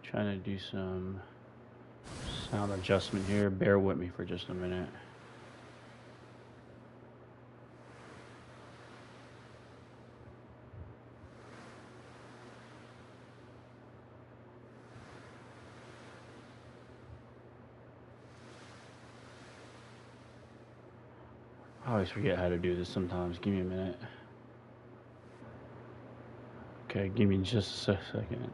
Trying to do some sound adjustment here. Bear with me for just a minute. I always forget how to do this sometimes. Give me a minute. Okay, give me just a second.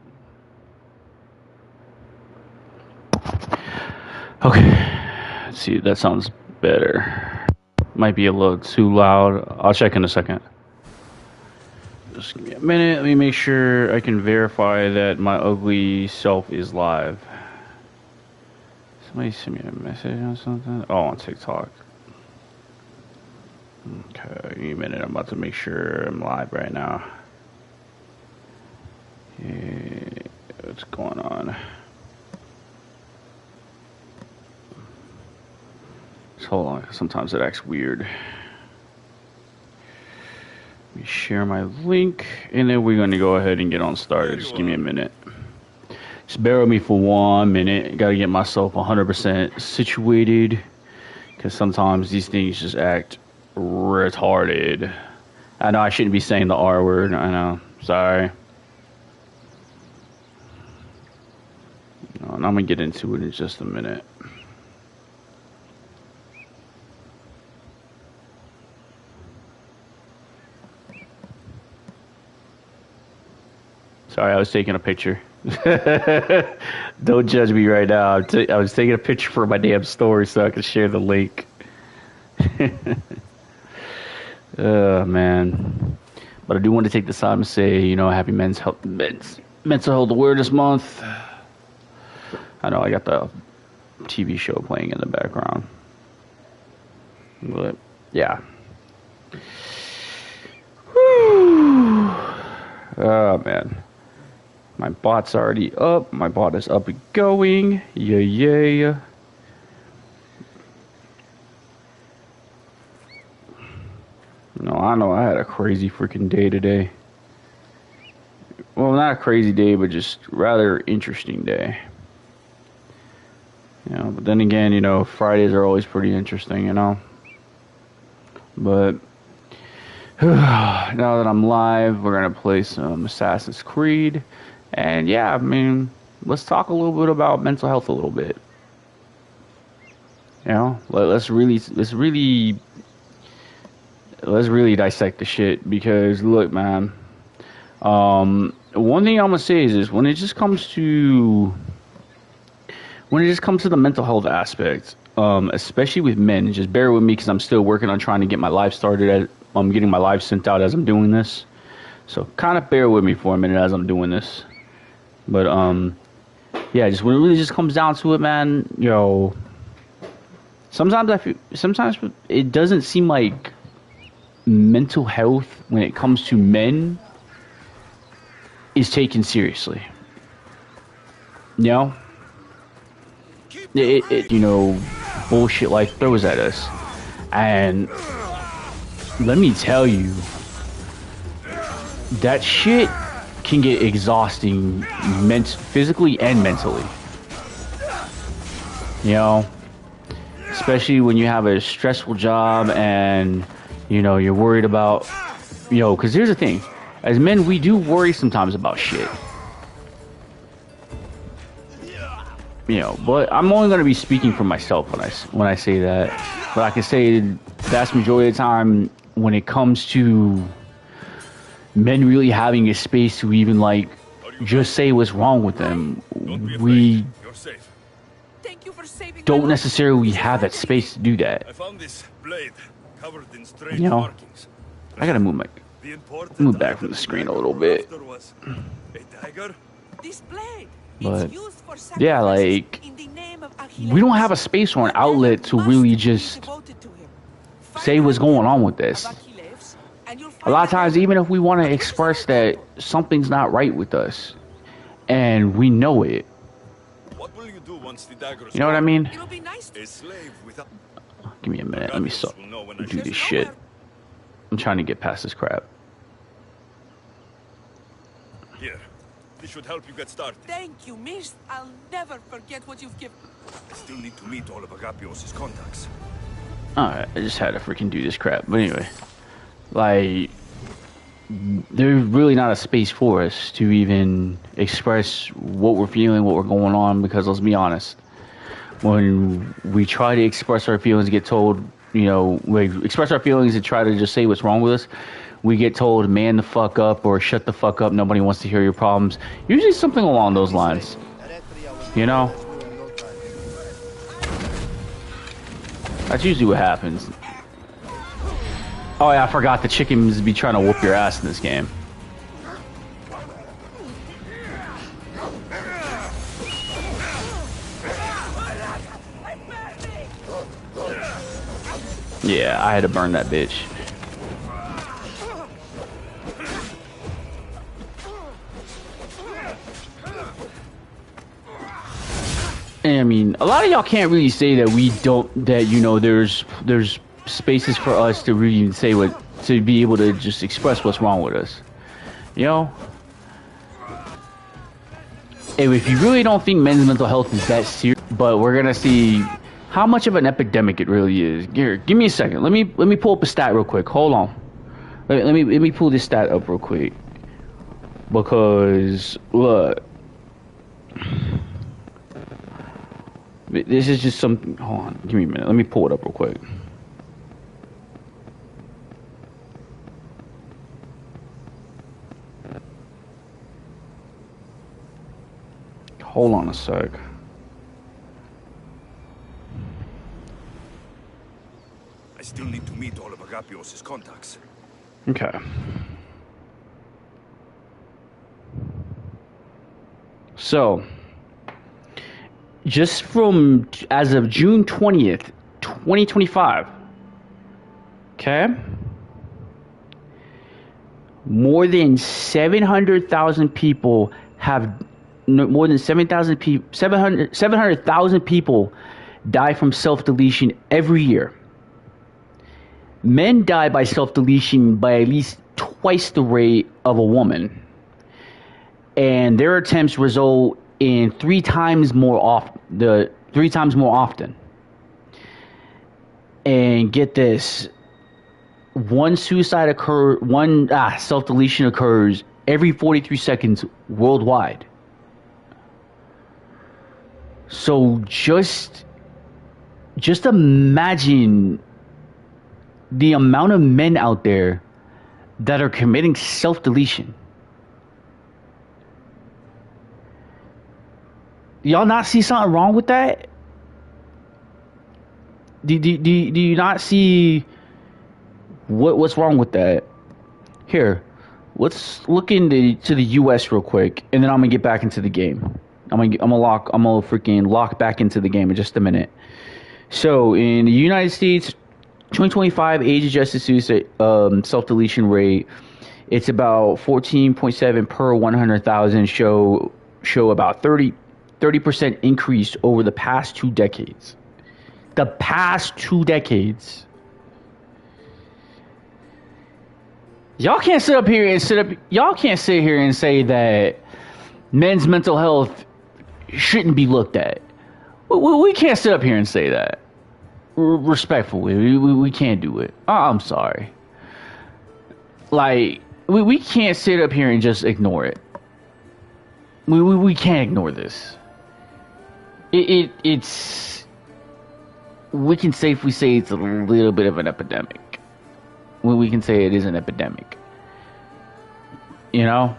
Okay, let's see. That sounds better. Might be a little too loud. I'll check in a second. Just give me a minute. Let me make sure I can verify that my ugly self is live. Somebody send me a message or something. Oh, on TikTok. Okay, give me a minute. I'm about to make sure I'm live right now. Yeah, what's going on? Just hold on. Sometimes it acts weird. Let me share my link, and then we're going to go ahead and get on started. Just give me a minute. Just bear with me for 1 minute. Got to get myself 100% situated, because sometimes these things just act retarded. I know I shouldn't be saying the R word. I know. Sorry. And I'm going to get into it in just a minute. Sorry, I was taking a picture. Don't judge me right now. I was taking a picture for my damn story so I could share the link. Oh, man. But I do want to take this time to say, happy Mental Health Awareness Month. I know I got the TV show playing in the background. But, yeah. Whew. Oh, man. My bot's already up. My bot is up and going. Yeah. I know I had a crazy freaking day today. Well, not a crazy day, but just rather interesting day. But then again, Fridays are always pretty interesting, But now that I'm live, we're going to play some Assassin's Creed. And yeah, let's talk a little bit about mental health a little bit. Let's really dissect the shit, because look, man. One thing I'm gonna say is this: when it just comes to the mental health aspect, especially with men, just bear with me because I'm still working on trying to get my live started. I'm getting my live sent out as I'm doing this, so kind of bear with me for a minute as I'm doing this. But yeah, just when it really just comes down to it, man, sometimes it doesn't seem like mental health when it comes to men is taken seriously. Bullshit life throws at us, and let me tell you, that shit can get exhausting, physically and mentally. Especially when you have a stressful job and you're worried about, because here's the thing: as men, we do worry sometimes about shit. But I'm only going to be speaking for myself when I say that. But I can say the vast majority of the time, when it comes to men really having a space to even just say what's wrong with them, we don't necessarily have that space to do that. I found this blade covered in strange markings. I gotta move back from the screen a little bit. But yeah, we don't have a space or an outlet to really just say what's going on with this. A lot of times, even if we want to express that something's not right with us, and we know it, you know what I mean? Give me a minute. Let me do this shit. I'm trying to get past this crap. Here, This should help you get started. Thank you, miss. I'll never forget what you've given. I still need to meet all of Agapios' contacts. Alright, I just had to freaking do this crap. But anyway, like, there's really not a space for us to even express what we're feeling, what we're going on, because let's be honest, when we try to express our feelings, get told, you know, we express our feelings and try to just say what's wrong with us, we get told, man the fuck up, or shut the fuck up, nobody wants to hear your problems. Usually something along those lines, you know? That's usually what happens. Oh yeah, I forgot the chickens be trying to whoop your ass in this game. Yeah, I had to burn that bitch. And I mean, a lot of y'all can't really say that we don't, that, you know, there's spaces for us to really say what, to be able to just express what's wrong with us, you know? And if you really don't think men's mental health is that serious, but we're gonna see how much of an epidemic it really is. Here, give me a second. Let me pull up a stat real quick. Hold on. Let me pull this stat up real quick, because look, this is just something. Hold on. Give me a minute. Let me pull it up real quick. Hold on a sec. I still need to meet all of Agapios' contacts. Okay. So, just from as of June 20th, 2025, okay? More than 700,000 people have, more than 7,000 people, 700,000 people die from self-deletion every year. Men die by self-deletion by at least twice the rate of a woman. And their attempts result in three times more often. And get this, one self-deletion occurs every 43 seconds worldwide. So just imagine the amount of men out there that are committing self-deletion. Y'all not see something wrong with that? Do you not see what's wrong with that? Here, let's look into the U.S. real quick, and then I'm gonna get back into the game. I'm gonna freaking lock back into the game in just a minute. So in the United States, 2025 age-adjusted suicide self-deletion rate, it's about 14.7 per 100,000. Show about 30% increase over the past 2 decades. The past 2 decades. Y'all can't sit here and say that men's mental health shouldn't be looked at. We can't sit up here and say that. Respectfully, we can't do it. I'm sorry. Like, we can't sit up here and just ignore it. We can't ignore this. It's, we can safely say it's a little bit of an epidemic. We can say it is an epidemic. You know?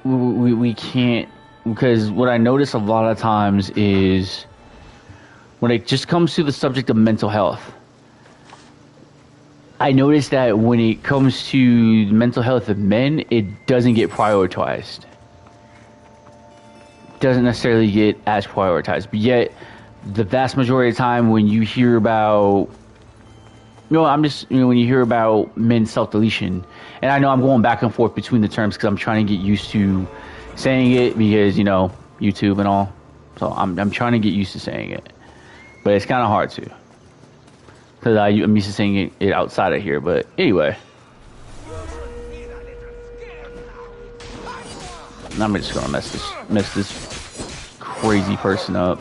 We can't, because what I notice a lot of times is when it just comes to the subject of mental health, I notice that when it comes to mental health of men, it doesn't get prioritized. Doesn't necessarily get as prioritized, but yet the vast majority of the time when you hear about, when you hear about men's self-deletion, and I know I'm going back and forth between the terms because I'm trying to get used to saying it because, YouTube and all, so I'm trying to get used to saying it, but it's kind of hard to, because I'm used to saying it outside of here. But anyway, I'm just gonna mess this crazy person up.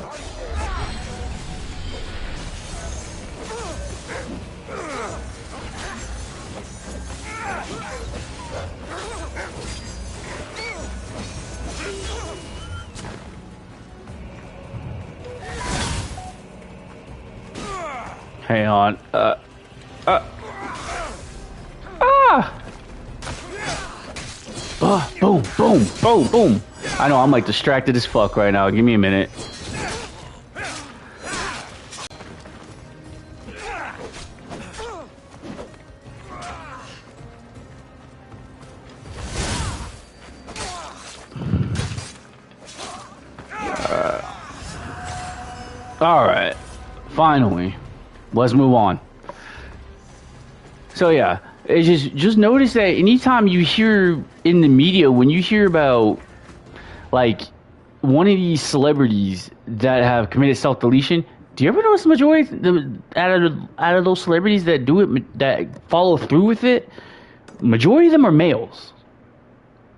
Hang on. Boom, boom, boom, boom. I know I'm like distracted as fuck right now. Give me a minute. All right. Finally. Let's move on. So yeah, it's just notice that anytime you hear in the media, when you hear about like one of these celebrities that have committed self-deletion, do you ever notice the majority out of those celebrities that do it, that follow through with it, majority of them are males.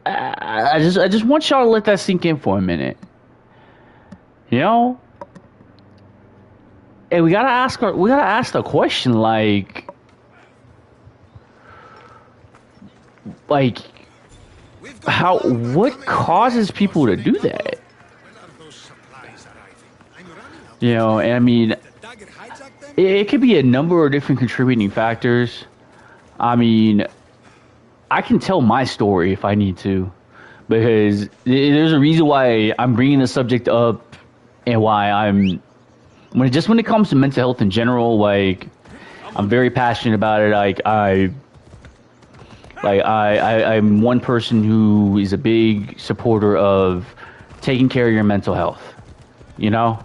I just want y'all to let that sink in for a minute. You know? And we gotta ask the question, like what causes people to do that? You know, and I mean, it could be a number of different contributing factors. I mean, I can tell my story if I need to, because there's a reason why I'm bringing the subject up, and why when it comes to mental health in general, like I'm very passionate about it. I'm one person who is a big supporter of taking care of your mental health, you know,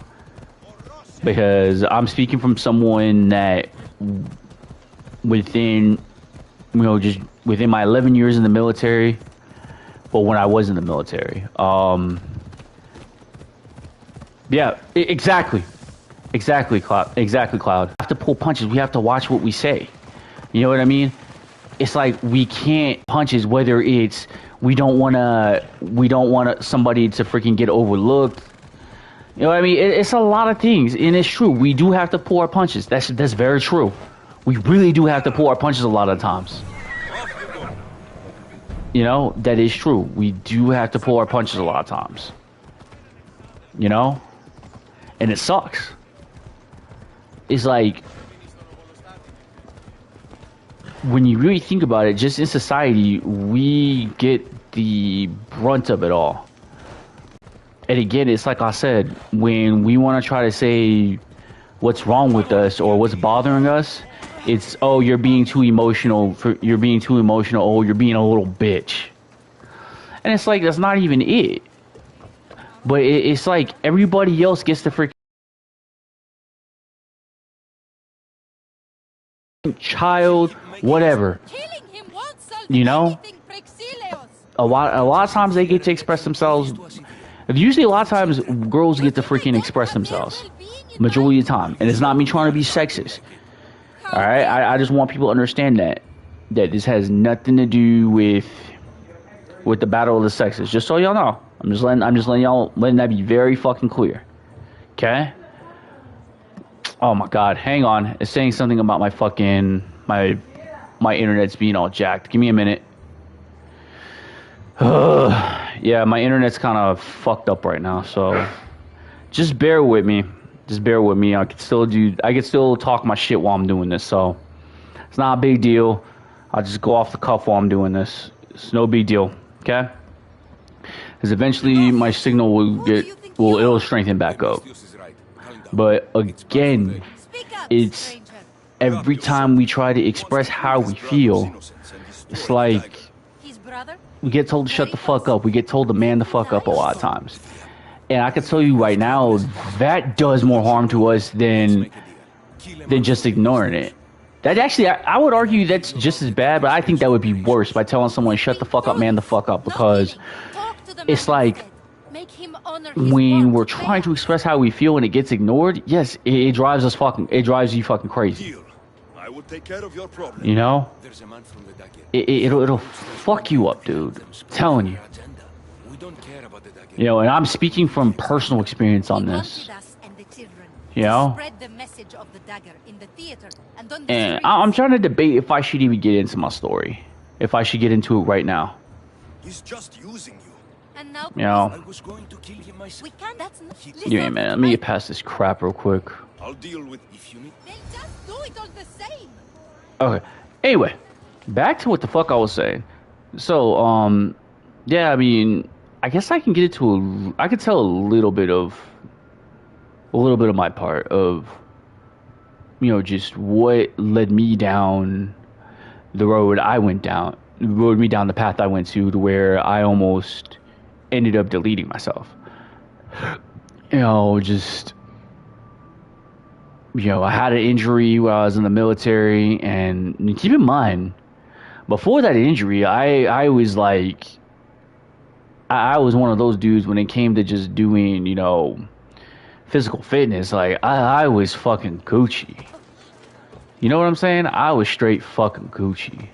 because I'm speaking from someone that within my 11 years in the military, but when I was in the military, yeah, exactly. Exactly, Cloud. We have to pull punches. We have to watch what we say. You know what I mean? It's like we can't punches, whether it's we don't want somebody to freaking get overlooked. You know what I mean? It's a lot of things, and it's true. We do have to pull our punches. That's very true. We really do have to pull our punches a lot of times. You know, that is true. We do have to pull our punches a lot of times. You know? And it sucks. It's like, when you really think about it, just in society, we get the brunt of it all. And again, it's like I said, when we want to try to say what's wrong with us or what's bothering us, it's, oh, you're being too emotional. Oh, you're being a little bitch. And it's like, that's not even it. But it's like everybody else gets the freaking child, whatever. You know? A lot of times they get to express themselves. Usually a lot of times girls get to freaking express themselves. Majority of the time. And it's not me trying to be sexist. Alright? I just want people to understand that this has nothing to do with the battle of the sexes. Just so y'all know. I'm just letting that be very fucking clear. Okay? Oh my god, hang on. It's saying something about my fucking my internet's being all jacked. Give me a minute. Yeah, my internet's kind of fucked up right now, so just bear with me. I can still talk my shit while I'm doing this, so it's not a big deal. I'll just go off the cuff while I'm doing this. It's no big deal, okay? Because eventually my signal it'll strengthen back up. But again, it's every time we try to express how we feel, it's like we get told to shut the fuck up. We get told to man the fuck up a lot of times. And I can tell you right now, that does more harm to us than just ignoring it. That actually, I would argue that's just as bad, but I think that would be worse by telling someone shut the fuck up, man the fuck up, because it's like when we're trying to express how we feel and it gets ignored, yes, it drives you fucking crazy. I will take care of your problem. You know? It'll fuck you up, dude. I'm telling you. don't care about the dagger. You know, and I'm speaking from personal experience on this. You know? Spread the message of the dagger in the theater and on the And streets. I'm trying to debate if I should even get into my story. If I should get into it right now. He's just using you. And now You know? I was going to kill him myself. we can. That's not. Give me a minute. Let me get past this crap real quick. I'll deal with if you need. They'll just do it all the same. Okay. Anyway, back to what the fuck I was saying. So, yeah, I mean, I guess I can get into I could tell a little bit of my part of, you know, just what led me down the road I went down, rode me down the path I went to where I almost ended up deleting myself. You know, just, you know, I had an injury while I was in the military, and keep in mind, before that injury, I was like, I was one of those dudes when it came to just doing, you know, physical fitness. Like, I was fucking Gucci. You know what I'm saying? I was straight fucking Gucci.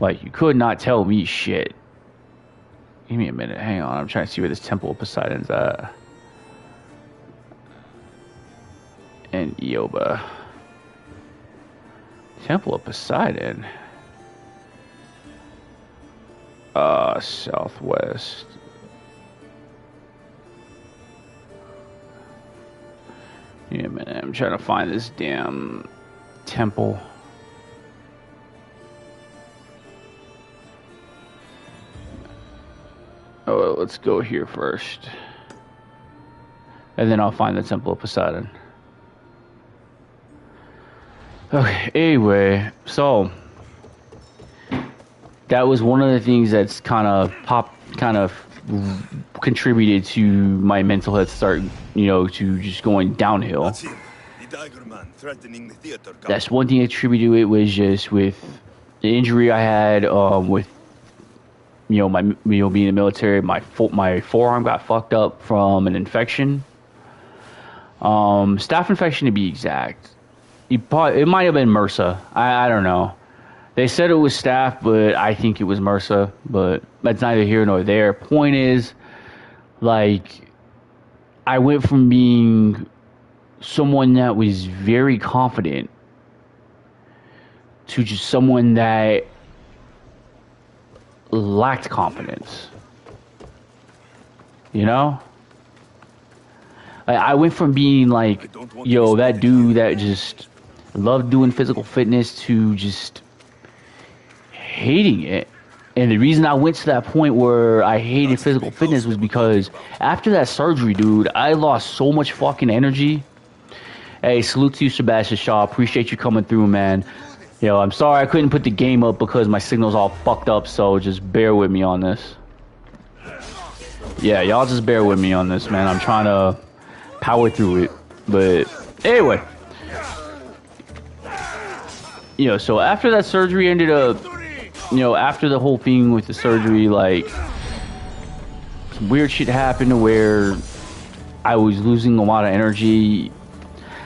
Like, you could not tell me shit. Give me a minute. Hang on. I'm trying to see where this Temple of Poseidon's at. And Ioba. Temple of Poseidon. Southwest. Give me a minute. I'm trying to find this damn temple. Oh, let's go here first. And then I'll find the Temple of Poseidon. Okay, anyway, so that was one of the things that's kind of contributed to my mental health start, you know, to just going downhill. That's him. The dagger man threatening the theater. That's one thing I attributed to it, was just with the injury I had, with, you know, my, you know, being in the military, my forearm got fucked up from an infection, staph infection to be exact. It might have been MRSA. I don't know. They said it was staph, but I think it was MRSA. But that's neither here nor there. Point is, like, I went from being someone that was very confident to just someone that lacked confidence. You know? I went from being like, yo, that dude that just loved doing physical fitness to just hating it. And the reason I went to that point where I hated physical fitness was because after that surgery, dude, I lost so much fucking energy. Hey, salute to you, Sebastian Shaw. Appreciate you coming through, man. Yo, I'm sorry I couldn't put the game up because my signal's all fucked up, so just bear with me on this. Yeah, y'all just bear with me on this, man. I'm trying to power through it. But anyway. You know, so after that surgery ended up, you know, after the whole thing with the surgery, like, some weird shit happened where I was losing a lot of energy.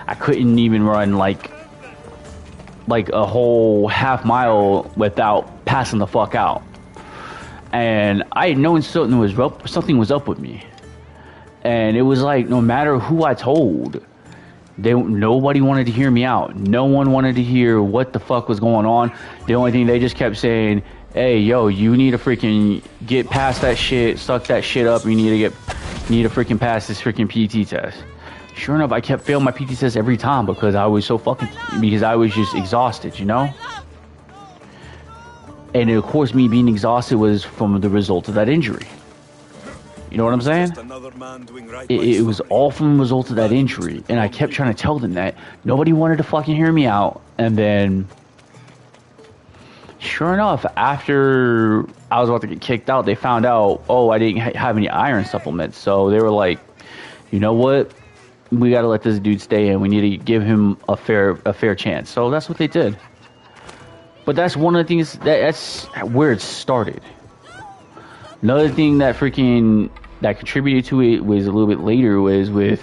I couldn't even run like a whole half mile without passing the fuck out. And I had known something was up with me. And it was like, no matter who I told, nobody wanted to hear me out. No one wanted to hear what the fuck was going on. The only thing they just kept saying, hey, yo, you need to freaking get past that shit, suck that shit up. You need to freaking pass this freaking PT test. Sure enough, I kept failing my PT test every time because I was just exhausted, you know? And of course, me being exhausted was from the result of that injury. You know what I'm saying? It was all from the result of that injury. And I kept trying to tell them that. Nobody wanted to fucking hear me out. And then, sure enough, after I was about to get kicked out, they found out, oh, I didn't have any iron supplements. So they were like, you know what? We got to let this dude stay in. We need to give him a fair chance. So that's what they did. But that's one of the things, that's where it started. Another thing that contributed to it was a little bit later was with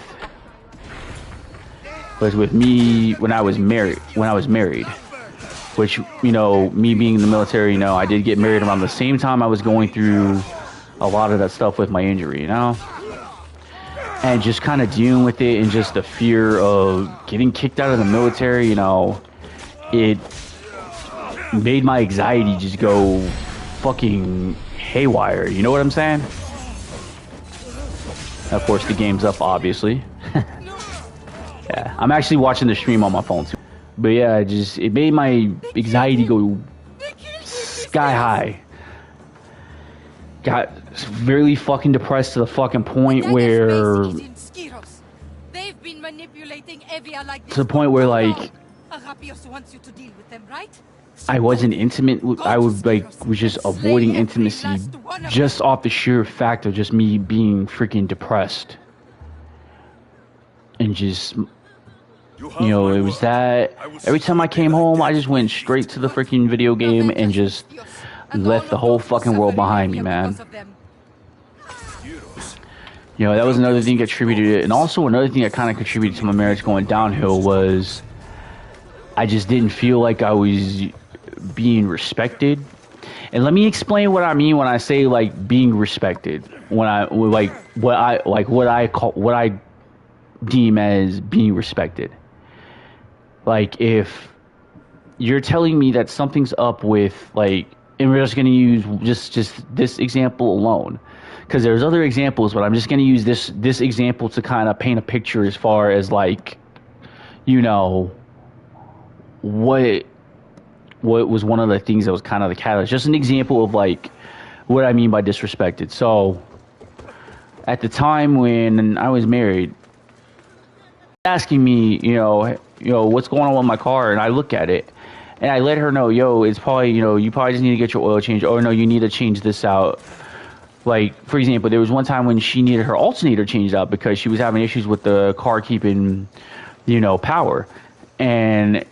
me when I was married. Which, you know, me being in the military, you know, I did get married around the same time I was going through a lot of that stuff with my injury, you know? And just kind of dealing with it and just the fear of getting kicked out of the military, you know, it made my anxiety just go fucking haywire, you know what I'm saying? Of course, the game's up, obviously. Yeah, I'm actually watching the stream on my phone too. But yeah, it made my anxiety go sky high. Got really fucking depressed to the fucking point where... They've been manipulating Evia like this to the point where, like... Arapios wants you to deal with them, right? I wasn't intimate. I was just avoiding intimacy just off the sheer fact of just me being freaking depressed. And just, you know, it was that every time I came home, I just went straight to the freaking video game and just left the whole fucking world behind me, man. You know, that was another thing that contributed. And also another thing that kind of contributed to my marriage going downhill was I just didn't feel like I was being respected. And let me explain what I mean when I say like being respected. When I like what I deem as being respected. Like if you're telling me that something's up with like, and we're just going to use just this example alone, because there's other examples, but I'm just going to use this example to kind of paint a picture as far as like, you know, what was one of the things that was kind of the catalyst. Just an example of like what I mean by disrespected. So at the time when I was married, asking me, you know, what's going on with my car, and I look at it and I let her know, yo, it's probably, you know, you probably just need to get your oil changed, or no, you need to change this out. Like, for example, there was one time when she needed her alternator changed out because she was having issues with the car keeping, you know, power. And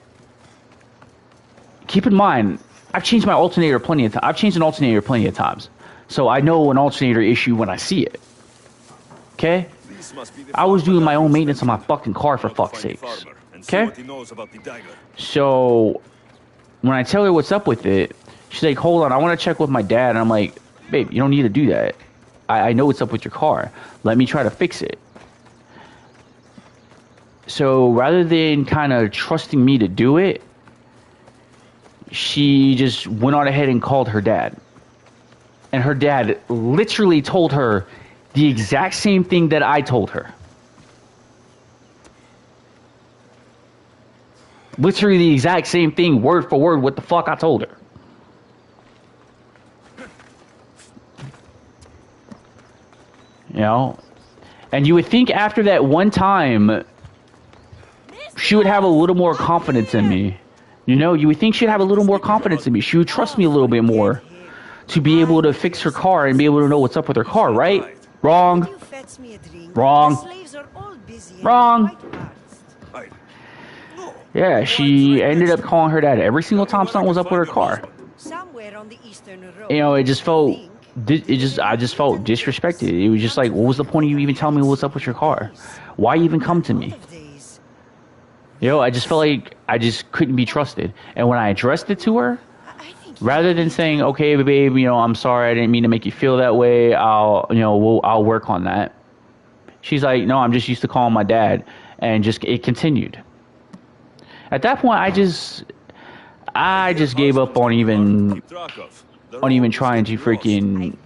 keep in mind, I've changed my alternator plenty of times. I've changed an alternator plenty of times. So I know an alternator issue when I see it. Okay? I was doing my own maintenance on my fucking car, for fuck's sakes. Okay? So when I tell her what's up with it, she's like, hold on, I want to check with my dad. And I'm like, babe, you don't need to do that. I know what's up with your car. Let me try to fix it. So rather than kind of trusting me to do it, she just went on ahead and called her dad. And her dad literally told her the exact same thing that I told her. Literally the exact same thing, word for word, what the fuck I told her. You know? And you would think after that one time, she would have a little more confidence in me. You know, you would think she'd have a little more confidence in me. She would trust me a little bit more to be able to fix her car and be able to know what's up with her car, right? Wrong. Wrong. Wrong. Yeah, she ended up calling her dad every single time something was up with her car. You know, it just felt, I just felt disrespected. It was just like, what was the point of you even telling me what's up with your car? Why even come to me? You know, I just felt like I just couldn't be trusted. And when I addressed it to her, rather than saying, okay, babe, you know, I'm sorry, I didn't mean to make you feel that way, I'll work on that. She's like, no, I'm just used to calling my dad. And just, it continued. At that point, I just gave up on even trying to freaking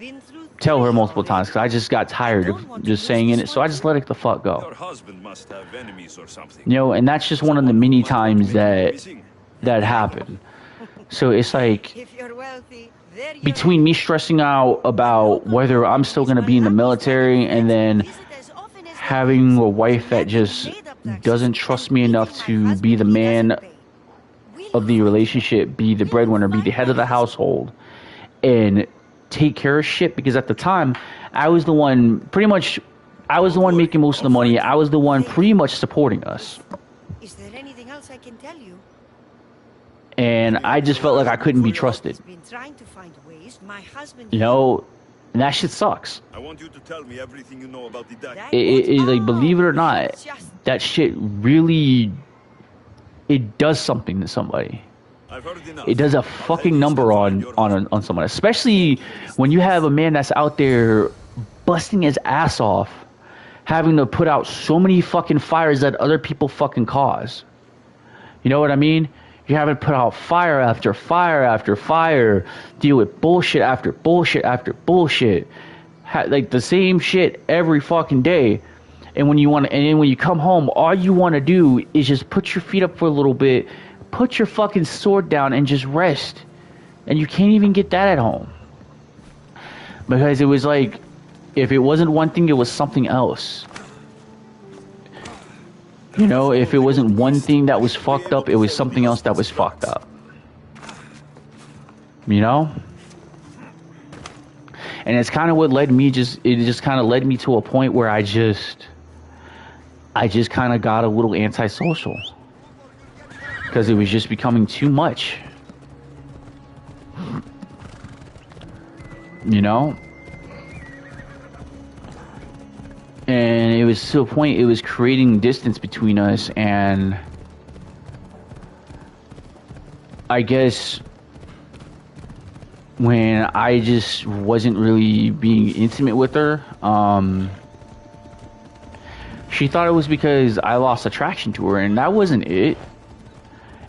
tell her multiple times, because I just got tired of just saying it, so I just let it the fuck go. You know, and that's just one of the many times that happened. So it's like, between me stressing out about whether I'm still going to be in the military and then having a wife that just doesn't trust me enough to be the man of the relationship, be the breadwinner, be the head of the household, and take care of shit, because at the time I was the one making most of the money. I was the one pretty much supporting us. Is there anything else I can tell you? And I just felt like I couldn't be trusted. You know, and that shit sucks. I want you to tell me everything you know about the dagger. Like, believe it or not, that shit really, it does something to somebody. I've heard enough. It does a fucking number on someone, especially when you have a man that's out there busting his ass off, having to put out so many fucking fires that other people fucking cause. You know what I mean? You're having to put out fire after fire after fire, deal with bullshit after bullshit after bullshit, like the same shit every fucking day. And when then when you come home, all you want to do is just put your feet up for a little bit, put your fucking sword down, and just rest. And you can't even get that at home, because it was like, if it wasn't one thing, it was something else. You know, if it wasn't one thing that was fucked up, it was something else that was fucked up. You know? And it's kind of what led me, it just kind of led me to a point where I just kind of got a little antisocial. Because it was just becoming too much. You know? And it was to a point, it was creating distance between us, and I guess when I just wasn't really being intimate with her, she thought it was because I lost attraction to her, and that wasn't it.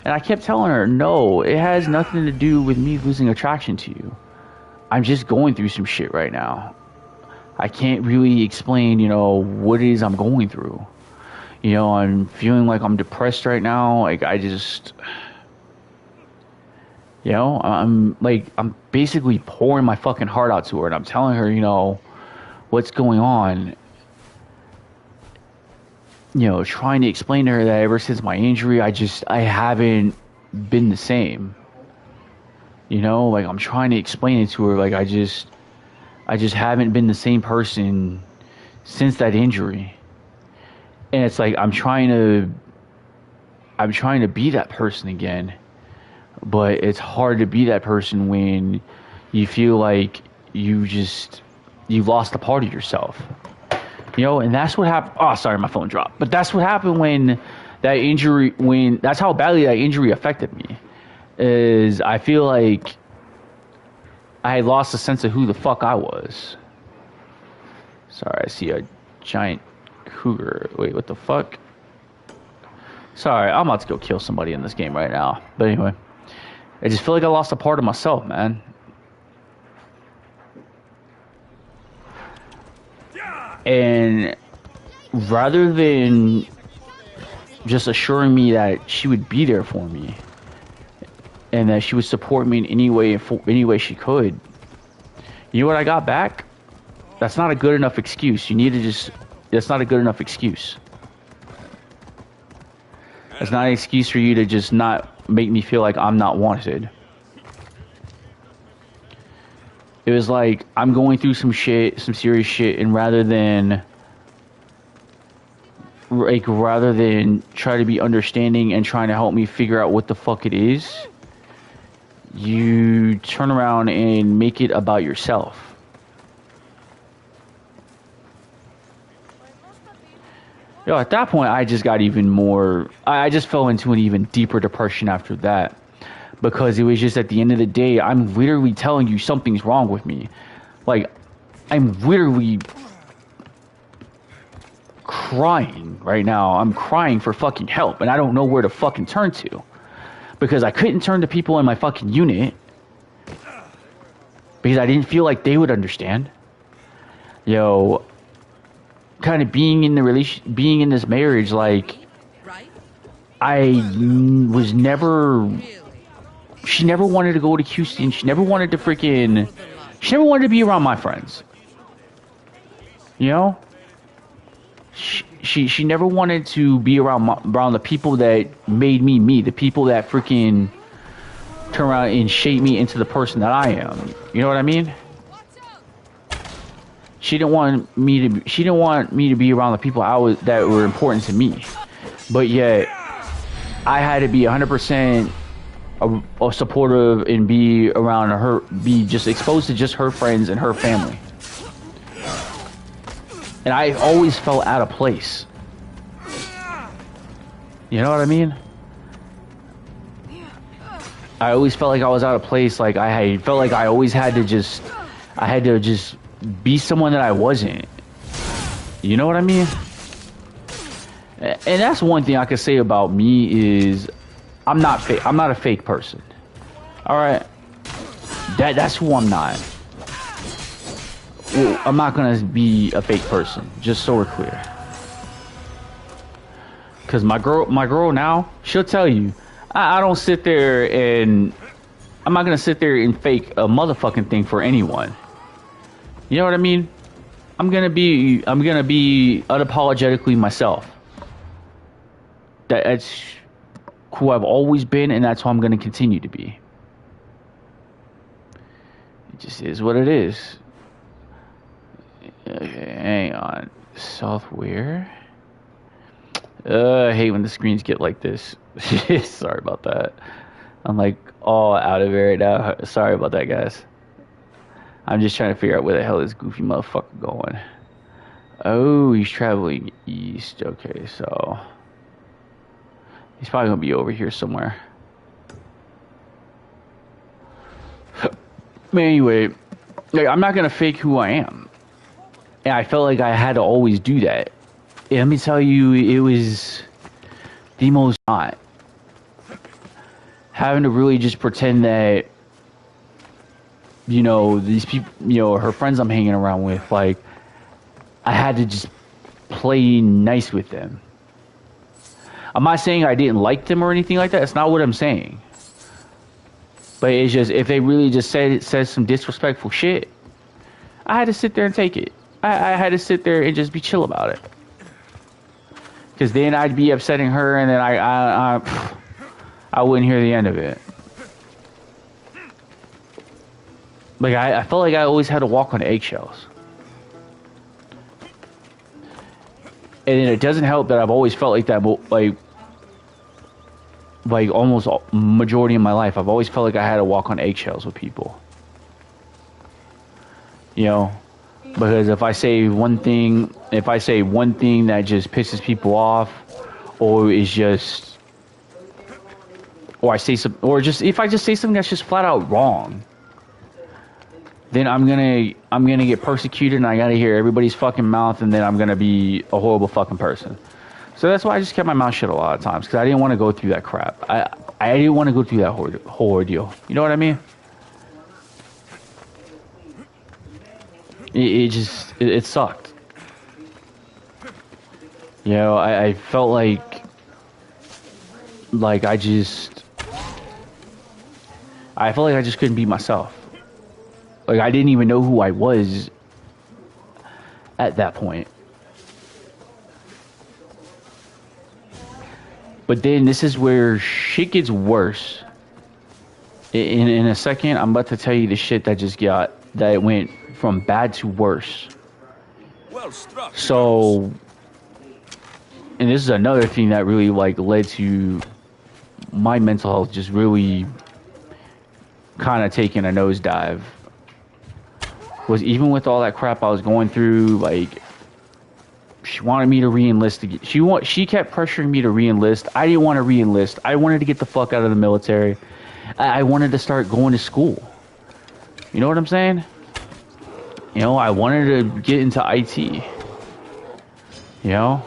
And I kept telling her, no, it has nothing to do with me losing attraction to you. I'm just going through some shit right now. I can't really explain, you know, what it is I'm going through. You know, I'm feeling like I'm depressed right now. Like, I just, you know, I'm basically pouring my fucking heart out to her, and I'm telling her, you know, what's going on. You know, trying to explain to her that ever since my injury, I haven't been the same. You know, like, I'm trying to explain it to her, like, I just haven't been the same person since that injury. And it's like, I'm trying to be that person again, but it's hard to be that person when you feel like you lost a part of yourself. You know, and that's what happened. Oh, sorry, my phone dropped. But that's what happened when that's how badly that injury affected me. Is I feel like I had lost a sense of who the fuck I was. Sorry, I see a giant cougar. Wait, what the fuck? Sorry, I'm about to go kill somebody in this game right now. But anyway, I just feel like I lost a part of myself, man. And rather than just assuring me that she would be there for me, and that she would support me in any way she could, you know what I got back? That's not a good enough excuse. That's not a good enough excuse. That's not an excuse for you to just not make me feel like I'm not wanted. It was like, I'm going through some serious shit, and rather than try to be understanding and trying to help me figure out what the fuck it is, you turn around and make it about yourself. Yo, at that point, I just got even more. I just fell into an even deeper depression after that. Because it was just, at the end of the day, I'm literally telling you something's wrong with me. Like, I'm literally crying right now. I'm crying for fucking help, and I don't know where to fucking turn to. Because I couldn't turn to people in my fucking unit. Because I didn't feel like they would understand. Yo, kind of being in this marriage, like, I was never... She never wanted to go to Houston. She never wanted to be around my friends. You know? She never wanted to be around the people that made me me, the people that freaking turn around and shape me into the person that I am. You know what I mean? She didn't want me to be around the people that were important to me. But yet I had to be 100% supportive and be around her, be just exposed to just her friends and her family. And I always felt out of place. You know what I mean? I always felt like I was out of place. Like I felt like I always had to just be someone that I wasn't. You know what I mean? And that's one thing I could say about me is I'm not fake. I'm not a fake person. All right, that's who I'm not. Well, I'm not gonna be a fake person. Just so we're clear. Cause my girl now, she'll tell you, I don't sit there and I'm not gonna sit there and fake a motherfucking thing for anyone. You know what I mean? I'm gonna be unapologetically myself. That's who I've always been, and that's who I'm gonna continue to be. It just is what it is. Okay, hang on. Software. I hate when the screens get like this. Sorry about that. I'm like all out of it right now. Sorry about that, guys. I'm just trying to figure out where the hell is goofy motherfucker going. Oh, he's traveling east. Okay, so he's probably gonna be over here somewhere. But anyway, like, I'm not gonna fake who I am. And I felt like I had to always do that. And let me tell you, it was the most not. Having to really just pretend that, you know, these people, you know, her friends I'm hanging around with, like, I had to just play nice with them. I'm not saying I didn't like them or anything like that. That's not what I'm saying. But it's just, if they really just said some disrespectful shit, I had to sit there and take it. I had to sit there and just be chill about it. Because then I'd be upsetting her, and then I wouldn't hear the end of it. Like, I felt like I always had to walk on eggshells. And then it doesn't help that I've always felt like that, like almost majority of my life. I've always felt like I had to walk on eggshells with people. You know? Because if I say one thing that just pisses people off, or is just, or if I just say something that's just flat out wrong, then I'm gonna get persecuted, and I gotta hear everybody's fucking mouth, and then I'm gonna be a horrible fucking person. So that's why I just kept my mouth shut a lot of times, because I didn't want to go through that crap. I didn't want to go through that whole ordeal. You know what I mean? It sucked. You know, I felt like I felt like I just couldn't be myself. Like, I didn't even know who I was at that point. But then this is where shit gets worse. In a second, I'm about to tell you the shit that it went from bad to worse. Well struck. So, and this is another thing that really led to my mental health just really kind of taking a nosedive. Was even with all that crap I was going through, like, she wanted me to re-enlist again. She kept pressuring me to re-enlist. I didn't want to re-enlist. I wanted to get the fuck out of the military. I wanted to start going to school. You know what I'm saying? You know, I wanted to get into IT. You know?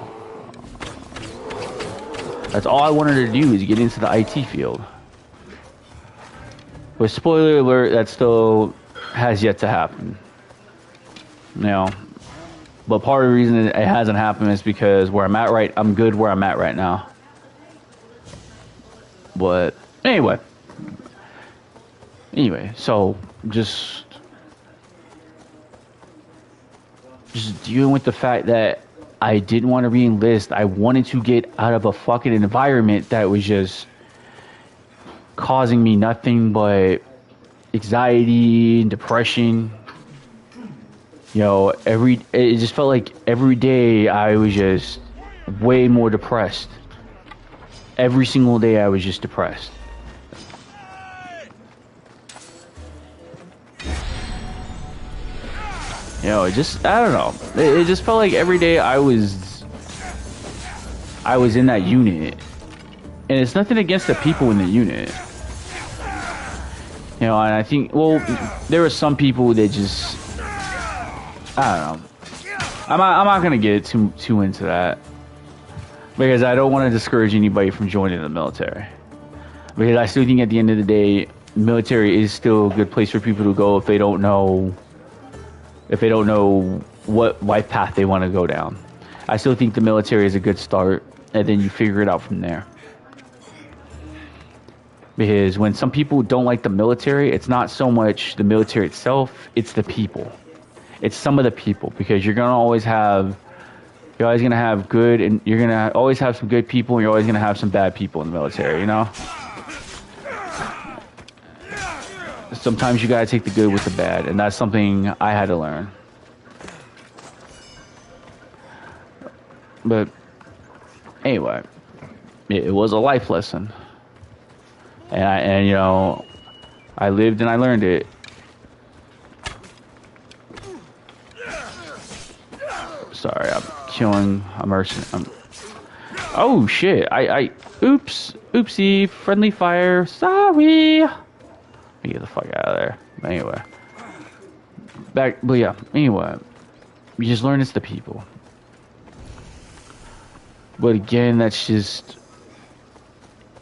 That's all I wanted to do, is get into the IT field. But spoiler alert, that still has yet to happen. You know? But part of the reason it hasn't happened is because I'm good where I'm at right now. But anyway, so just dealing with the fact that I didn't want to re-enlist. I wanted to get out of a fucking environment that was just causing me nothing but anxiety and depression. You know, it just felt like every day I was just way more depressed. Every single day I was just depressed. You know, I don't know. It just felt like every day I was in that unit. And it's nothing against the people in the unit. You know, and I think, well, there are some people that just, I don't know. I'm not gonna get too into that because I don't want to discourage anybody from joining the military. Because I still think at the end of the day, military is still a good place for people to go if they don't know what life path they want to go down. I still think the military is a good start, and then you figure it out from there. Because when some people don't like the military, it's not so much the military itself, it's the people. It's some of the people, because you're always gonna have good, and you're gonna always have some good people, and you're always gonna have some bad people in the military, you know? Sometimes you gotta take the good with the bad, and that's something I had to learn. But anyway, it was a life lesson, and you know, I lived and I learned it. Sorry, I'm killing a merchant. Oh shit! Oopsie! Friendly fire. Sorry. Let me get the fuck out of there. Anyway, but yeah. Anyway, you just learn it's the people. But again, that's just,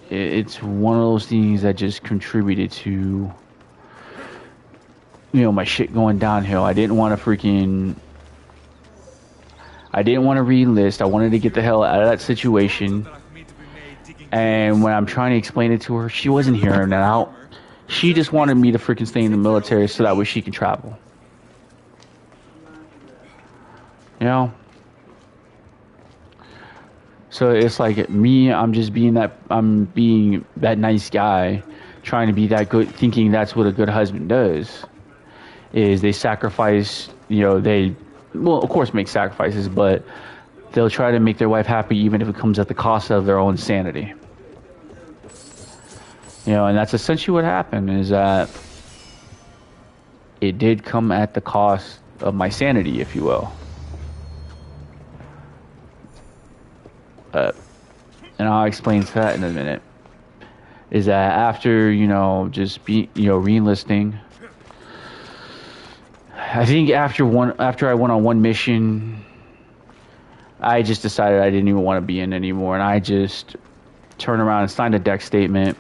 it's one of those things that just contributed to, you know, my shit going downhill. I didn't want to re-enlist. I wanted to get the hell out of that situation. And when I'm trying to explain it to her, she wasn't hearing that out. She just wanted me to freaking stay in the military so that way she can travel. You know? So it's like me, I'm being that nice guy, trying to be that good, thinking that's what a good husband does. Is they sacrifice, you know, they will of course make sacrifices, but they'll try to make their wife happy even if it comes at the cost of their own sanity. You know, and that's essentially what happened, is that it did come at the cost of my sanity, if you will. And I'll explain to that in a minute. Is that after, you know, just re-enlisting, I think after I went on one mission, I just decided I didn't even want to be in anymore, and I just turned around and signed a deck statement,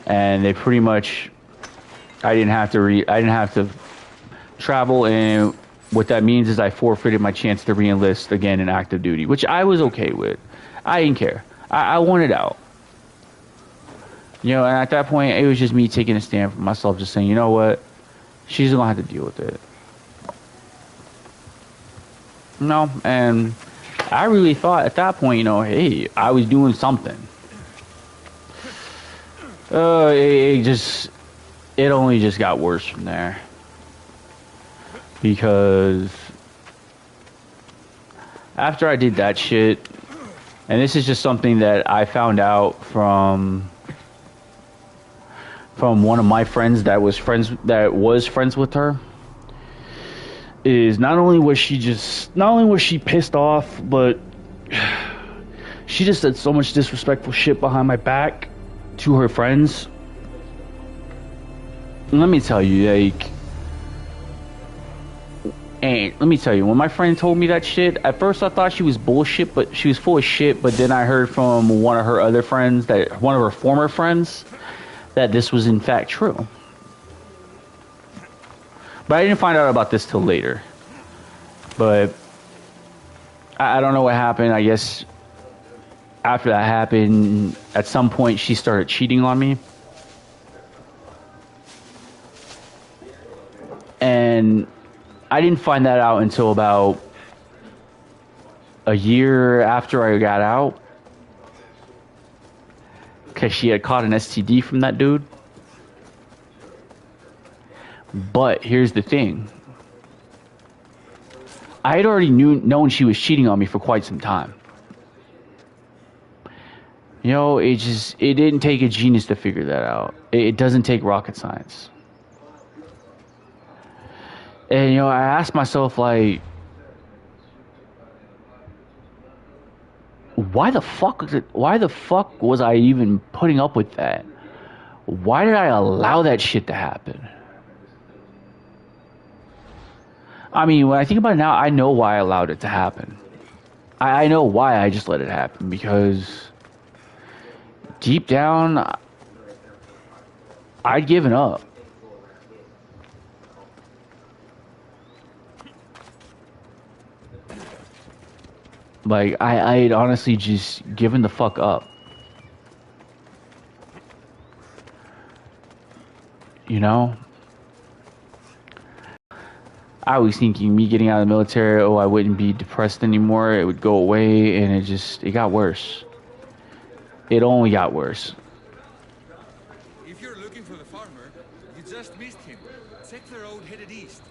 and they pretty much, I didn't have to travel, and what that means is I forfeited my chance to re-enlist again in active duty, which I was okay with. I didn't care. I wanted out. You know, and at that point, it was just me taking a stand for myself, just saying, you know what? She's going to have to deal with it. No, and I really thought at that point, you know, hey, I was doing something. It only just got worse from there. Because after I did that shit, and this is just something that I found out from one of my friends that was friends with her, is not only was she pissed off, but she just said so much disrespectful shit behind my back to her friends. And let me tell you, like, and let me tell you, when my friend told me that shit, at first I thought she was bullshit, but she was full of shit. But then I heard from one of her former friends, that this was in fact true. But I didn't find out about this till later. But I don't know what happened. I guess after that happened, at some point she started cheating on me. And I didn't find that out until about a year after I got out, because she had caught an STD from that dude. But here's the thing. I had already known she was cheating on me for quite some time. You know, it didn't take a genius to figure that out. It doesn't take rocket science. And, you know, I asked myself, like, why the fuck was I even putting up with that? Why did I allow that shit to happen? I mean, when I think about it now, I know why I allowed it to happen. I know why I just let it happen, because deep down, I'd given up. Like, I had honestly just given the fuck up. You know? I was thinking me getting out of the military, oh, I wouldn't be depressed anymore. It would go away, and it got worse. It only got worse. If you're looking for the farmer, you just missed him. Take the road headed east.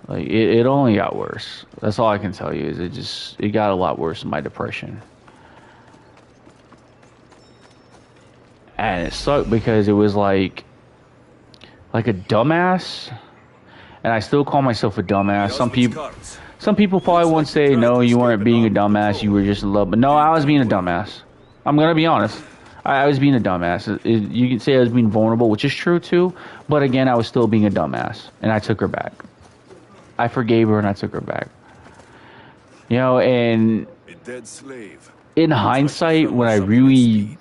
Like, it only got worse. That's all I can tell you, is it got a lot worse in my depression. And it sucked because it was like a dumbass. And I still call myself a dumbass. Some people probably won't say, no, you weren't being a dumbass, you were just in love. But no, I was being a dumbass. I'm gonna be honest. I was being a dumbass. You can say I was being vulnerable, which is true too. But again, I was still being a dumbass. And I took her back. I forgave her and I took her back. You know, and in hindsight, when I really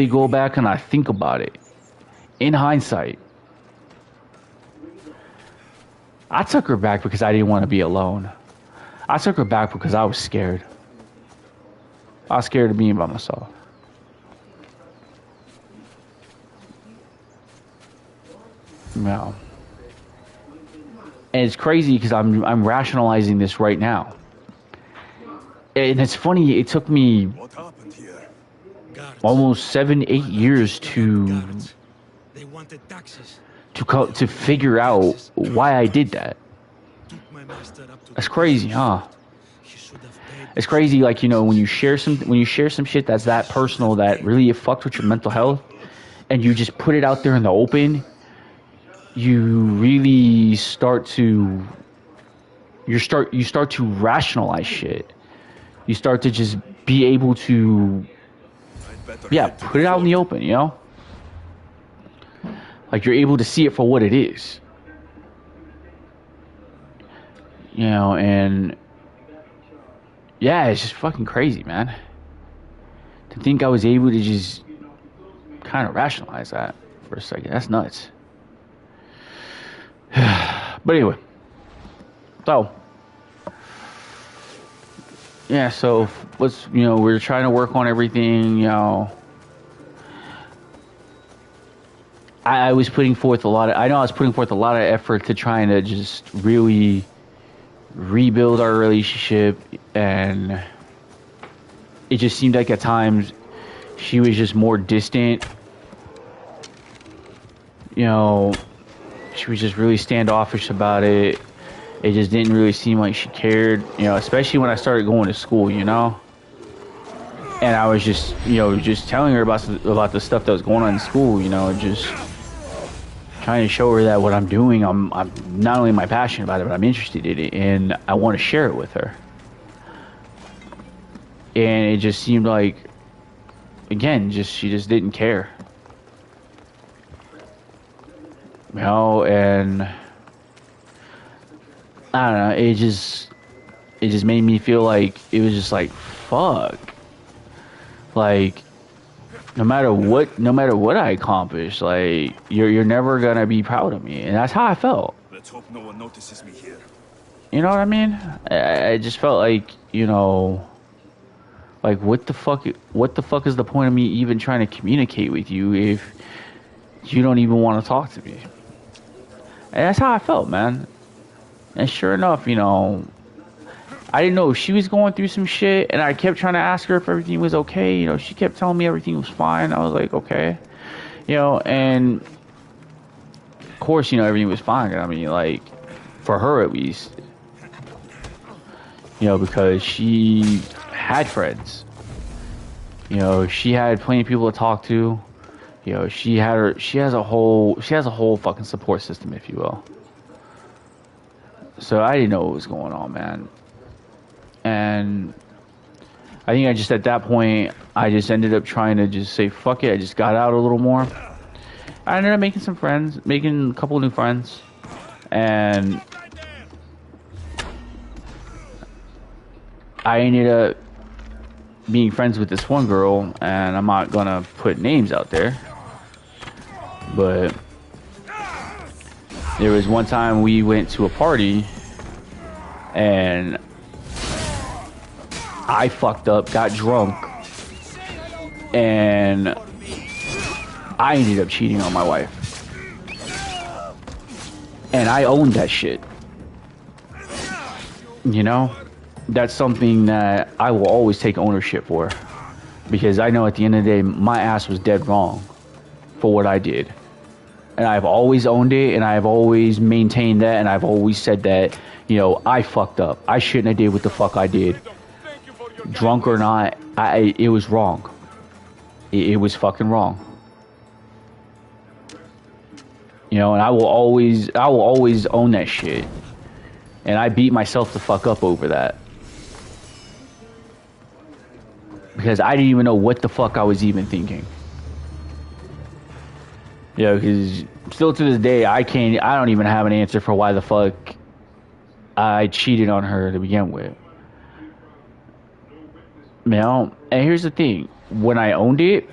go back and I think about it, in hindsight, I took her back because I didn't want to be alone. I took her back because I was scared. I was scared of being by myself. No. And it's crazy because I'm rationalizing this right now. And it's funny, it took me almost 7-8 years to figure out why I did that. That's crazy, huh? It's crazy, like, you know, when you share some shit that's that personal, that really fucked with your mental health, and you just put it out there in the open, you really start to rationalize shit. You start to just be able to put it out in the open, you know? Like, you're able to see it for what it is. You know, and yeah, it's just fucking crazy, man. To think I was able to just kind of rationalize that for a second. That's nuts. But anyway. So. Yeah, so we're trying to work on everything, you know. I was putting forth a lot of effort to trying to just really rebuild our relationship, and it just seemed like at times she was just more distant. You know, she was just really standoffish about it. It just didn't really seem like she cared, you know, especially when I started going to school, you know. And I was just, you know, just telling her about the stuff that was going on in school, you know, just trying to show her that what I'm doing, I'm not only am I passionate about it, but I'm interested in it, and I want to share it with her. And it just seemed like, again, she just didn't care. You know, and I don't know, it just made me feel like it was just like, fuck. Like, no matter what I accomplish, like, you're never gonna be proud of me. And that's how I felt. Let's hope no one notices me here. You know what I mean? I just felt like, you know, like, what the fuck is the point of me even trying to communicate with you if you don't even want to talk to me? And that's how I felt, man. And sure enough, you know, I didn't know if she was going through some shit, and I kept trying to ask her if everything was okay. You know, she kept telling me everything was fine. I was like, okay. You know, and of course, you know, everything was fine. I mean, like, for her at least. You know, because she had friends. You know, she had plenty of people to talk to. You know, she has a whole fucking support system, if you will. So I didn't know what was going on, man. And I think I just at that point I just ended up trying to just say fuck it. I just got out a little more. I ended up making some friends, making a couple of new friends, and I ended up being friends with this one girl, and I'm not gonna put names out there, but there was one time we went to a party and I fucked up, got drunk, and I ended up cheating on my wife, and I owned that shit. You know, that's something that I will always take ownership for, because I know at the end of the day my ass was dead wrong for what I did, and I've always owned it, and I've always maintained that, and I've always said that, you know, I fucked up. I shouldn't have did what the fuck I did. Drunk or not, it was wrong. It was fucking wrong. You know, and I will always own that shit. And I beat myself the fuck up over that. Because I didn't even know what the fuck I was even thinking. You know, because still to this day, I don't even have an answer for why the fuck I cheated on her to begin with. You know, and here's the thing. When I owned it,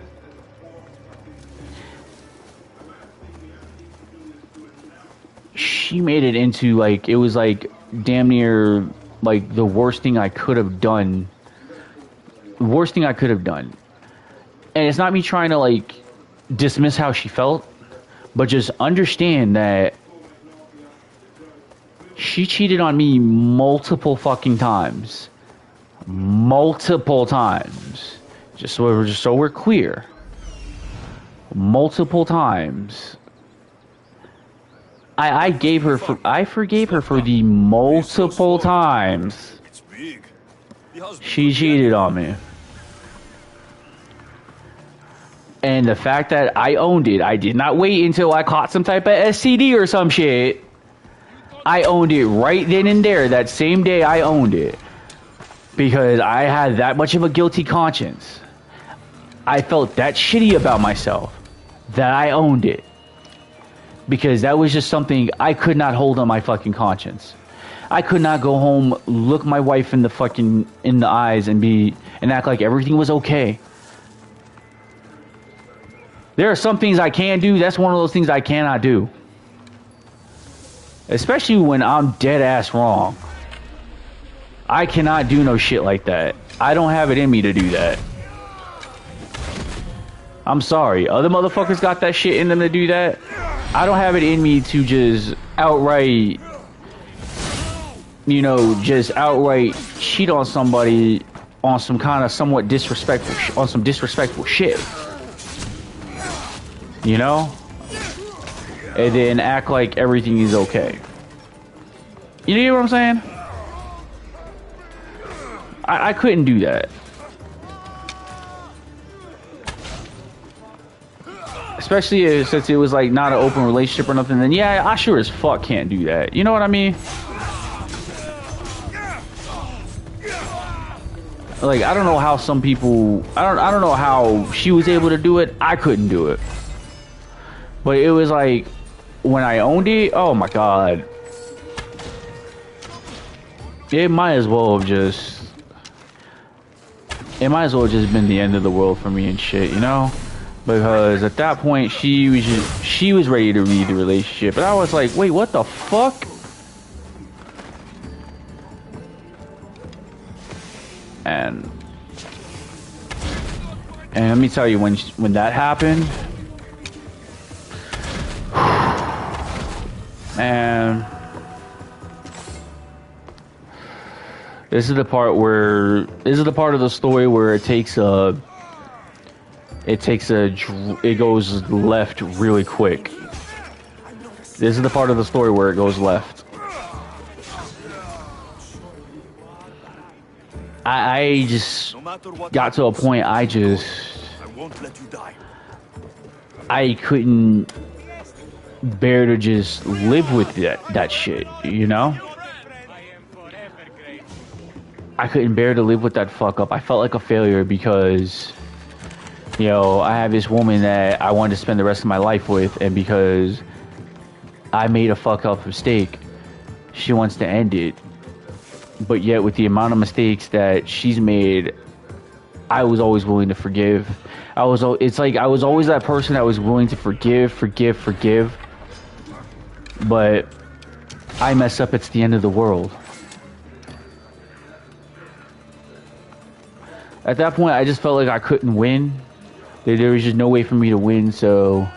she made it into like, it was like damn near like the worst thing I could have done. Worst thing I could have done. And it's not me trying to like dismiss how she felt, but just understand that she cheated on me multiple fucking times. Multiple times. Just so we're clear. Multiple times. I forgave her for the multiple times she cheated on me. And the fact that I owned it, I did not wait until I caught some type of STD or some shit. I owned it right then and there. That same day I owned it. Because I had that much of a guilty conscience. I felt that shitty about myself that I owned it. Because that was just something I could not hold on my fucking conscience. I could not go home, look my wife in the eyes and act like everything was okay. There are some things I can do. That's one of those things I cannot do. Especially when I'm dead ass wrong. I cannot do no shit like that. I don't have it in me to do that. I'm sorry. Other motherfuckers got that shit in them to do that. I don't have it in me to just outright, you know, just outright cheat on somebody on some kind of somewhat disrespectful, on some disrespectful shit. You know? And then act like everything is okay. You know what I'm saying? I couldn't do that. Especially since it was like not an open relationship or nothing, then yeah, I sure as fuck can't do that. You know what I mean? Like, I don't know how some people, I don't know how she was able to do it. I couldn't do it. But it was like, when I owned it, oh my god. It might as well have just been the end of the world for me and shit, you know? Because at that point, she was ready to leave the relationship. And I was like, wait, what the fuck? And let me tell you, when that happened, and this is the part of the story where it goes left really quick. This is the part of the story where it goes left. I just got to a point I won't let you die. I couldn't bear to just live with that shit, you know? I couldn't bear to live with that fuck up. I felt like a failure because, you know, I have this woman that I wanted to spend the rest of my life with, and because I made a fuck up mistake, she wants to end it. But yet, with the amount of mistakes that she's made, I was always willing to forgive. It's like I was always that person that was willing to forgive. But I mess up, it's the end of the world. At that point, I just felt like I couldn't win. There was just no way for me to win, so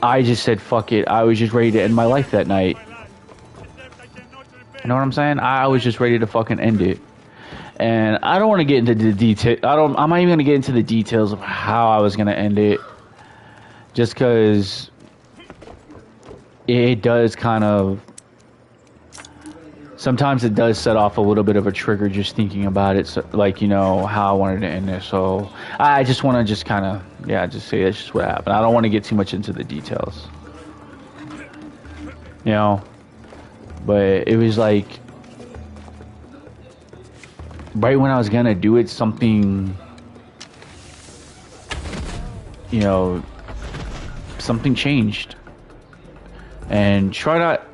I just said fuck it. I was just ready to end my life that night. You know what I'm saying? I was just ready to fucking end it. And I don't want to get into the detail. I'm not even going to get into the details of how I was going to end it. Just because it does kind of, sometimes it does set off a little bit of a trigger just thinking about it, so, like, you know, how I wanted to end it. So I just want to just kind of, yeah, just say that's just what happened. I don't want to get too much into the details, you know, but it was like right when I was gonna do it, something, you know, something changed. And try not,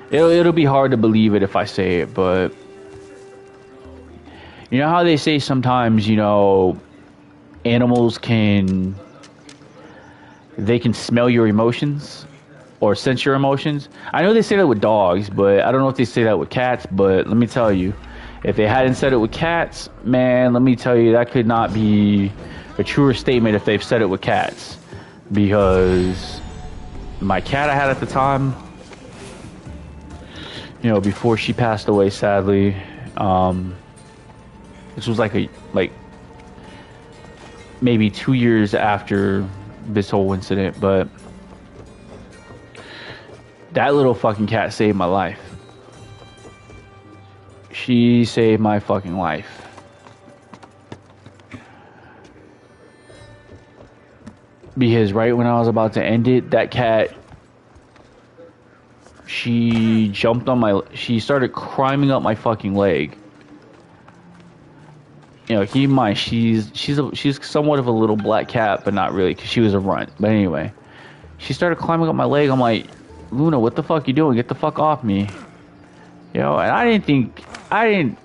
it'll be hard to believe it if I say it, but you know how they say sometimes, you know, animals can smell your emotions or sense your emotions. I know they say that with dogs, but I don't know if they say that with cats. But let me tell you, if they hadn't said it with cats, man, let me tell you, that could not be a truer statement if they've said it with cats. Because my cat I had at the time, you know, before she passed away, sadly, this was like maybe 2 years after this whole incident, but that little fucking cat saved my life. She saved my fucking life. Because right when I was about to end it, that cat, she she started climbing up my fucking leg. You know, keep in mind, she's somewhat of a little black cat, but not really, because she was a runt. But anyway, she started climbing up my leg. I'm like, Luna, what the fuck you doing? Get the fuck off me. You know, and I didn't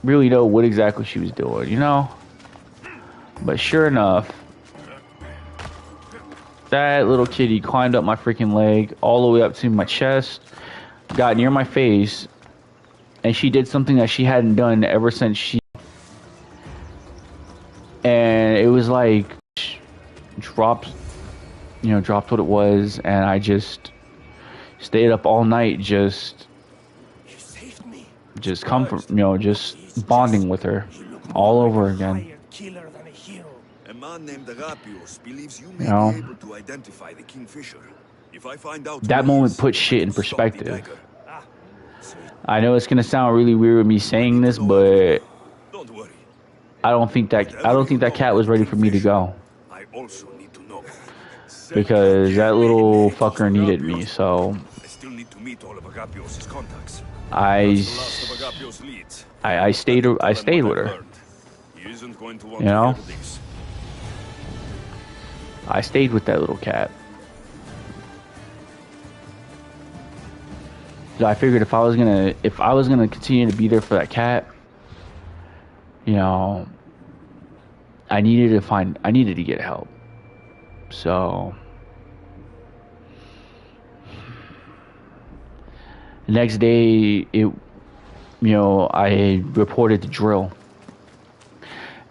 really know what exactly she was doing, you know? But sure enough, that little kitty climbed up my freaking leg, all the way up to my chest, got near my face, and she did something that she hadn't done ever since and it was like, dropped what it was, and I just stayed up all night just comfort, you know, just bonding with her all over again. A man named Agapios believes you may You know? be able to identify the Kingfisher. If I find out That moment put shit in perspective. I know it's gonna sound really weird with me saying this, but don't worry. I don't think that cat was ready for me to go. I also need to know. Because that little fucker needed me, so I still need to meet all of Agapios' contacts. I stayed with her. He isn't going to want You know? to hear this. I stayed with that little cat. So I figured if I was gonna continue to be there for that cat, you know, I needed to get help. So the next day, I reported to drill,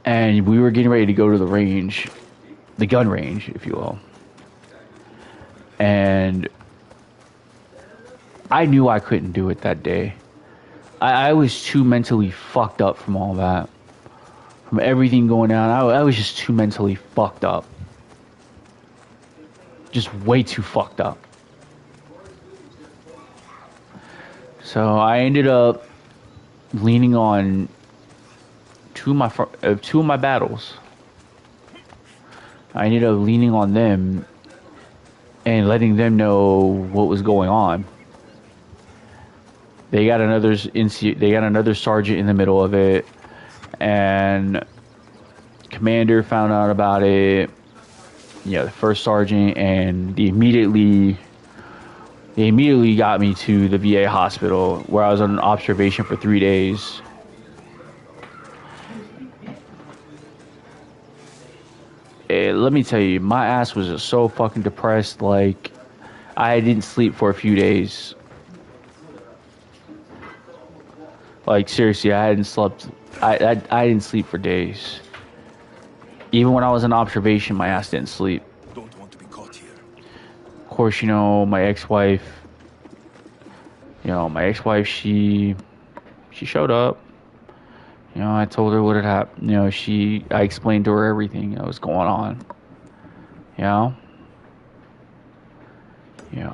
and we were getting ready to go to the range, the gun range, if you will. And I knew I couldn't do it that day. I was too mentally fucked up from all that. From everything going down, I was just too mentally fucked up. Just way too fucked up. So I ended up leaning on two of my battles. I ended up leaning on them and letting them know what was going on. They got another sergeant in the middle of it, and commander found out about it. The first sergeant, and they immediately got me to the VA hospital where I was on observation for 3 days. Let me tell you, my ass was just so fucking depressed. Like, I didn't sleep for a few days. Like, seriously, I hadn't slept. I didn't sleep for days. Even when I was in observation, my ass didn't sleep. Don't want to be caught here. Of course, my ex-wife. She showed up. I told her what had happened. I explained to her everything that was going on.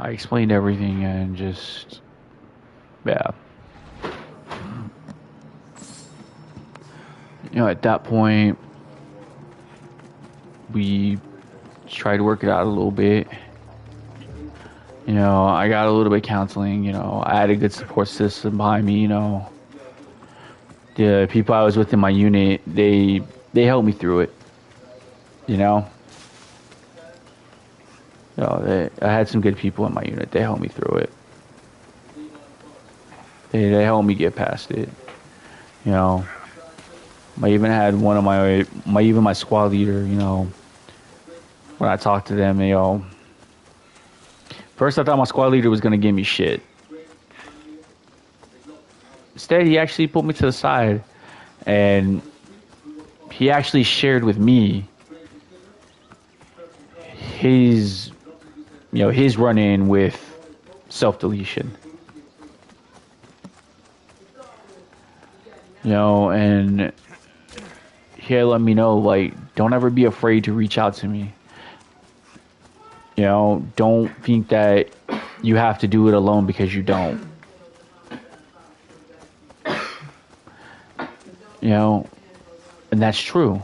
I explained everything and just, yeah. At that point, we tried to work it out a little bit. I got a little bit of counseling. I had a good support system behind me. The people I was with in my unit, they helped me through it. I had some good people in my unit. They helped me through it. They helped me get past it. I even had one of my squad leader. When I talked to them, first I thought my squad leader was gonna give me shit. Instead, he actually put me to the side, and he actually shared with me his run-in with self-deletion. And he had let me know, like, don't ever be afraid to reach out to me. Don't think that you have to do it alone, because you don't. And that's true.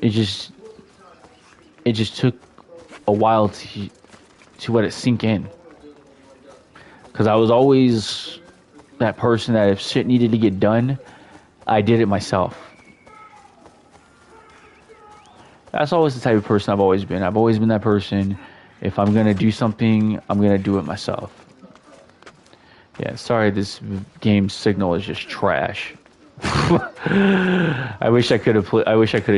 It just took a while to let it sink in. Because I was always that person that if shit needed to get done, I did it myself. That's always the type of person I've always been. I've always been that person. If I'm going to do something, I'm going to do it myself. Yeah, sorry, this game's signal is just trash. I wish I could have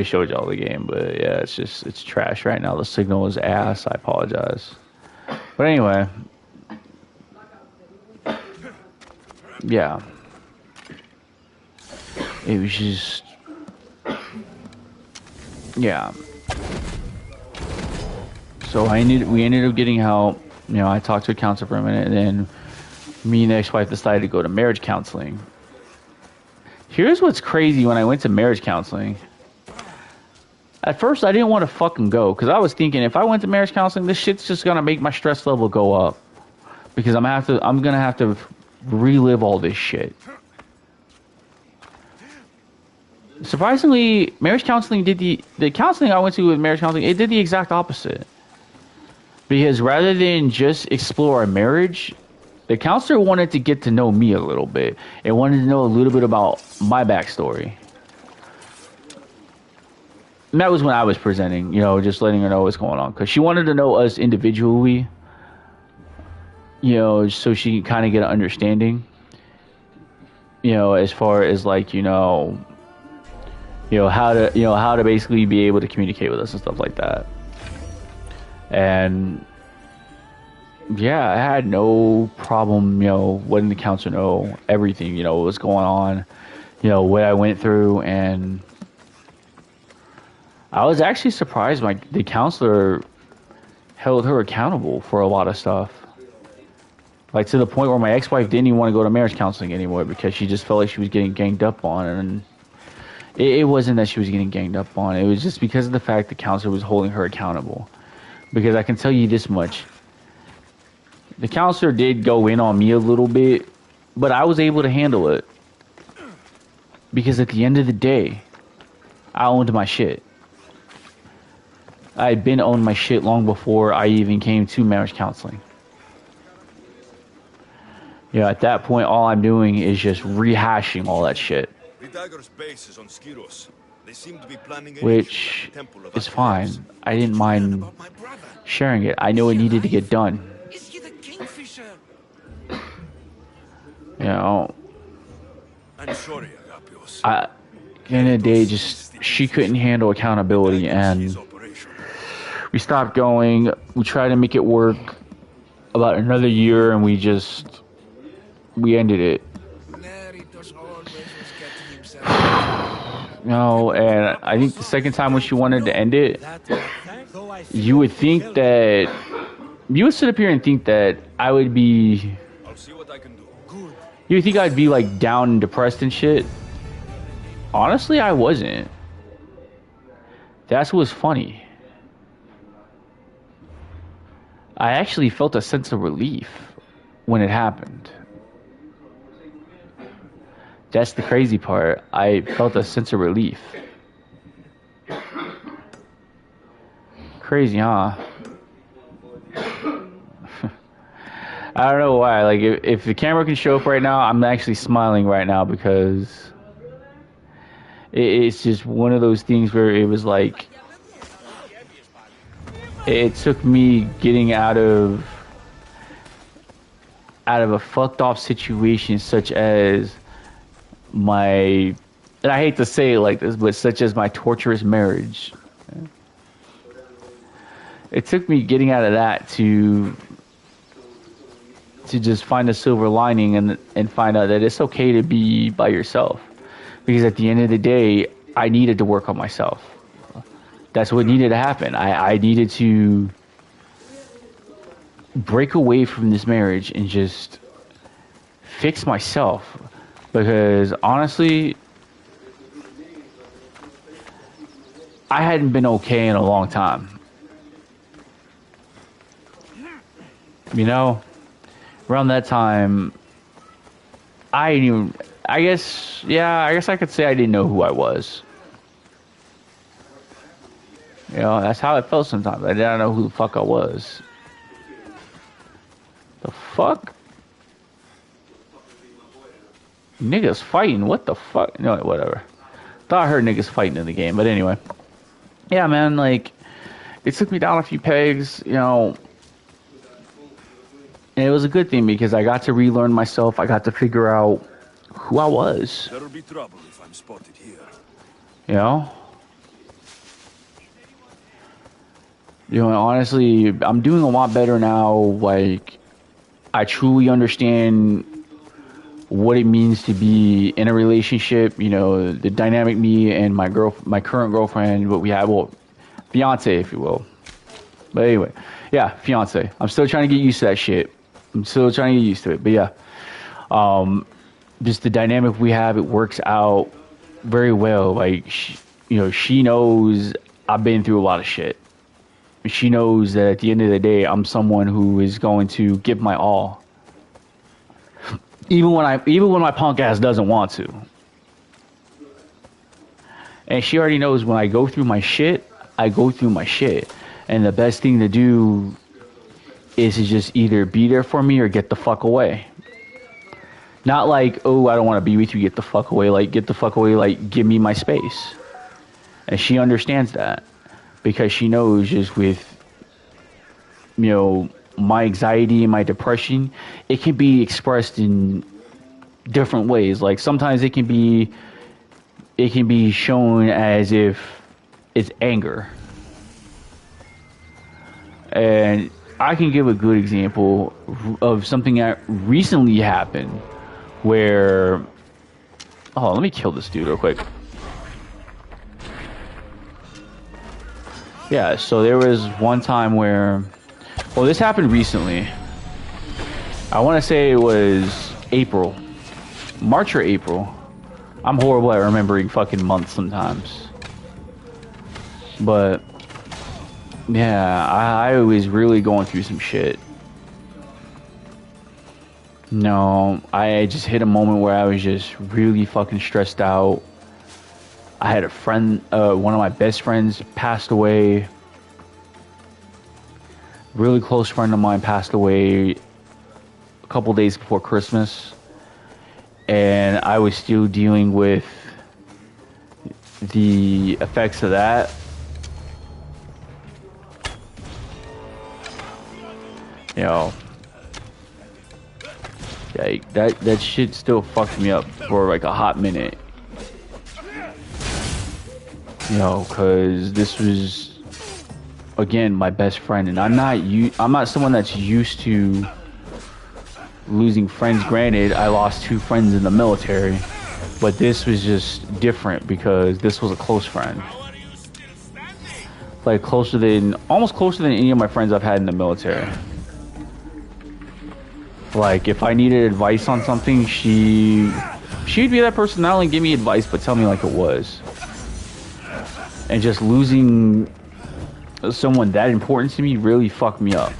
showed y'all the game, but yeah, it's trash right now. The signal is ass. I apologize. But anyway, yeah, it was just, yeah. So we ended up getting help. I talked to a counselor for a minute, and then me and the ex-wife decided to go to marriage counseling. Here's what's crazy. When I went to marriage counseling, at first I didn't want to fucking go, because I was thinking, if I went to marriage counseling, this shit's just gonna make my stress level go up, because I'm gonna have to relive all this shit. Surprisingly, marriage counseling did the counseling I went to with marriage counseling, it did the exact opposite. Because rather than just explore our marriage, the counselor wanted to get to know me a little bit. It wanted to know a little bit about my backstory. And that was when I was presenting, just letting her know what's going on. Because she wanted to know us individually, so she can kind of get an understanding. As far as like, how to basically be able to communicate with us and stuff like that. And yeah, I had no problem, letting the counselor know everything, what was going on, what I went through. And I was actually surprised the counselor held her accountable for a lot of stuff. Like, to the point where my ex-wife didn't even want to go to marriage counseling anymore, because she just felt like she was getting ganged up on. And it wasn't that she was getting ganged up on. It was just because of the fact the counselor was holding her accountable. Because I can tell you this much. The counselor did go in on me a little bit, but I was able to handle it. Because at the end of the day, I owned my shit. I had been owning my shit long before I even came to marriage counseling. You know, at that point, all I'm doing is just rehashing all that shit, The Dagger's base is on Skiros. They seem to be planning anything which at the Temple of is Athens. fine. I didn't Did you learn mind about my brother? sharing it. I know Is it he needed to get alive? done. Is he the Kingfisher? You know, I'm sorry, Agapios. at the end of the day, just she couldn't handle accountability, and we stopped going. We tried to make it work about another year, and we ended it. Neritos always was getting himself. No, and I think the second time when she wanted to end it, you would think that you would sit up here and think that I would be. I'll see what I can do. You would think I'd be like down and depressed and shit. Honestly, I wasn't. That's what's funny. I actually felt a sense of relief when it happened. That's the crazy part. I felt a sense of relief. Crazy, huh? I don't know why. Like, if the camera can show up right now, I'm actually smiling right now because it's just one of those things where it was like, it took me getting out of a fucked off situation such as and I hate to say it like this, but such as my torturous marriage. It took me getting out of that to just find a silver lining and find out that it's okay to be by yourself. Because at the end of the day, I needed to work on myself. That's what needed to happen. I needed to break away from this marriage and just fix myself. Because honestly, I hadn't been okay in a long time. You know, around that time, I guess I could say I didn't know who I was. You know, that's how it felt sometimes. I didn't know who the fuck I was. The fuck? Niggas fighting? What the fuck? No, whatever. Thought I heard niggas fighting in the game, but anyway. Yeah, man, like, it took me down a few pegs, you know. And it was a good thing because I got to relearn myself. I got to figure out who I was. There'll be trouble if I'm spotted here. You know? You know, honestly, I'm doing a lot better now. Like, I truly understand what it means to be in a relationship. You know, the dynamic me and my current girlfriend, what we have, well, fiance, if you will. But anyway, yeah, fiance. I'm still trying to get used to that shit. I'm still trying to get used to it. But yeah, just the dynamic we have, it works out very well. Like, she knows I've been through a lot of shit. She knows that at the end of the day, I'm someone who is going to give my all, even when my punk ass doesn't want to. And she already knows when I go through my shit, I go through my shit, and the best thing to do is to just either be there for me or get the fuck away. Not like, oh, I don't want to be with you, get the fuck away. Like, get the fuck away, like, give me my space. And she understands that. Because she knows just with, you know, my anxiety and my depression, it can be expressed in different ways. Like, sometimes it can be shown as if it's anger. And I can give a good example of something that recently happened where... Oh, let me kill this dude real quick. Yeah, so there was one time where... Well, this happened recently. I want to say it was April. March or April. I'm horrible at remembering fucking months sometimes. But... Yeah, I was really going through some shit. No, I just hit a moment where I was just really fucking stressed out. I had a friend, one of my best friends passed away. Really close friend of mine passed away a a couple days before Christmas, and I was still dealing with the effects of that. You know, yeah, that shit still fucked me up for like a hot minute. You know, cause this was, again, my best friend, and I'm not someone that's used to losing friends. Granted, I lost 2 friends in the military, but this was just different because this was a close friend. Like almost closer than any of my friends I've had in the military. Like if I needed advice on something, she'd be that person, not only give me advice, but tell me like it was. And just losing someone that important to me really fucked me up.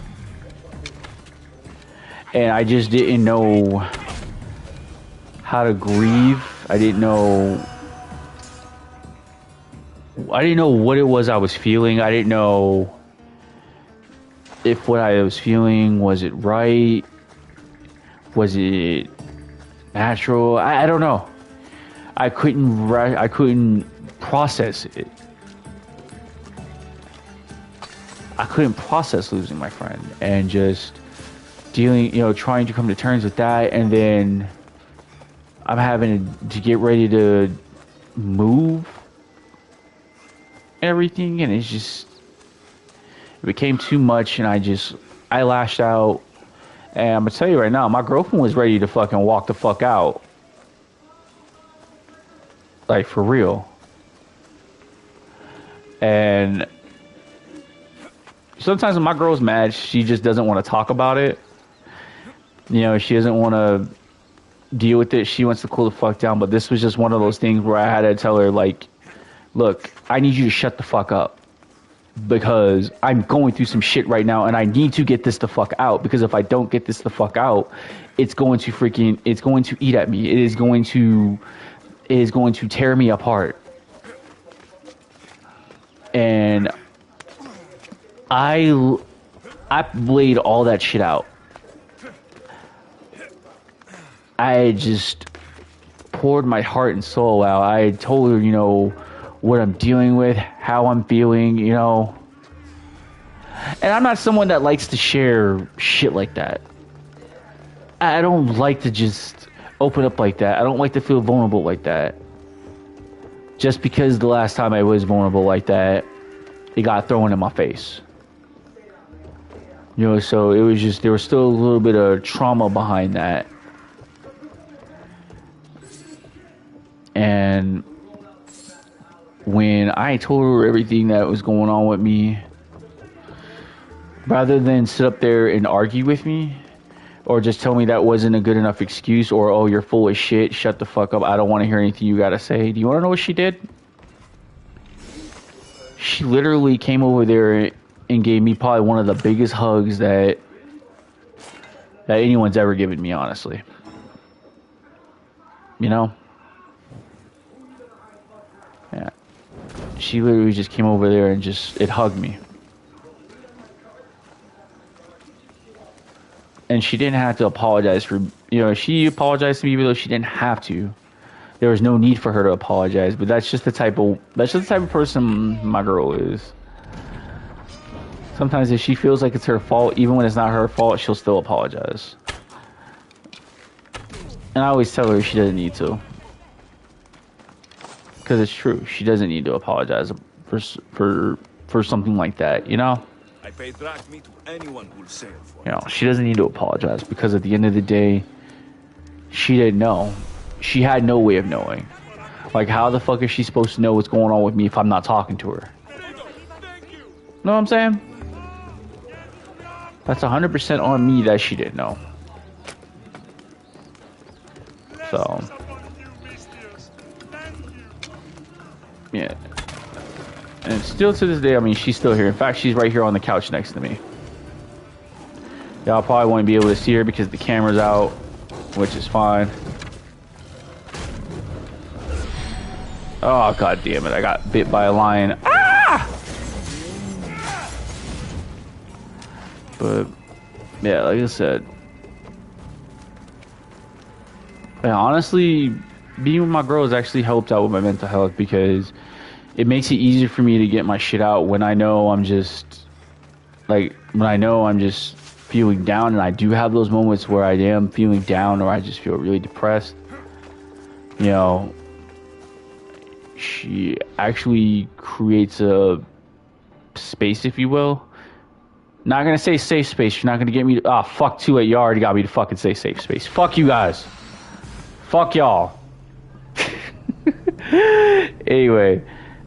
And I just didn't know how to grieve. I didn't know what it was I was feeling. I didn't know if what I was feeling, was it right? Was it natural? I don't know. I couldn't process it. I couldn't process losing my friend and just dealing, trying to come to terms with that, and then I'm having to get ready to move everything, and it became too much, and I lashed out, and I'm gonna tell you right now, my girlfriend was ready to fucking walk the fuck out. Like, for real. And sometimes when my girl's mad, she just doesn't want to talk about it. She doesn't want to deal with it. She wants to cool the fuck down. But this was just one of those things where I had to tell her, like, look, I need you to shut the fuck up. Because I'm going through some shit right now, and I need to get this the fuck out. Because if I don't get this the fuck out, it's going to eat at me. It is going to tear me apart. And I laid all that shit out. I just poured my heart and soul out. I told her, what I'm dealing with, how I'm feeling, And I'm not someone that likes to share shit like that. I don't like to just open up like that. I don't like to feel vulnerable like that. Just because the last time I was vulnerable like that, it got thrown in my face. So it was just, there was still a little bit of trauma behind that. And when I told her everything that was going on with me, rather than sit up there and argue with me, or just tell me that wasn't a good enough excuse, or, oh, you're full of shit, shut the fuck up, I don't want to hear anything you gotta say. Do you want to know what she did? She literally came over there and gave me probably one of the biggest hugs that anyone's ever given me, honestly. Yeah. She literally just came over there and it hugged me. And she didn't have to apologize for, she apologized to me even though she didn't have to. There was no need for her to apologize, but that's just the type of person my girl is. Sometimes if she feels like it's her fault, even when it's not her fault, she'll still apologize. And I always tell her she doesn't need to. Because it's true. She doesn't need to apologize for something like that, I pay drachmi to anyone who'll sail for she doesn't need to apologize, because at the end of the day, she didn't know. She had no way of knowing. Like, how the fuck is she supposed to know what's going on with me if I'm not talking to her? Know what I'm saying? That's 100% on me that she didn't know. So, yeah. And still to this day, I mean, she's still here. In fact, she's right here on the couch next to me. Y'all probably won't be able to see her because the camera's out, which is fine. Oh, god damn it. I got bit by a lion. Ah! But, yeah, like I said, And honestly, being with my girl has actually helped out with my mental health because it makes it easier for me to get my shit out when I know I'm just feeling down, and I do have those moments where I am feeling down or I just feel really depressed. You know, she actually creates a space, if you will. Not gonna say safe space. You're not gonna get me to, fuck, too late. You already got me to fucking say safe space. Fuck you guys. Fuck y'all. Anyway,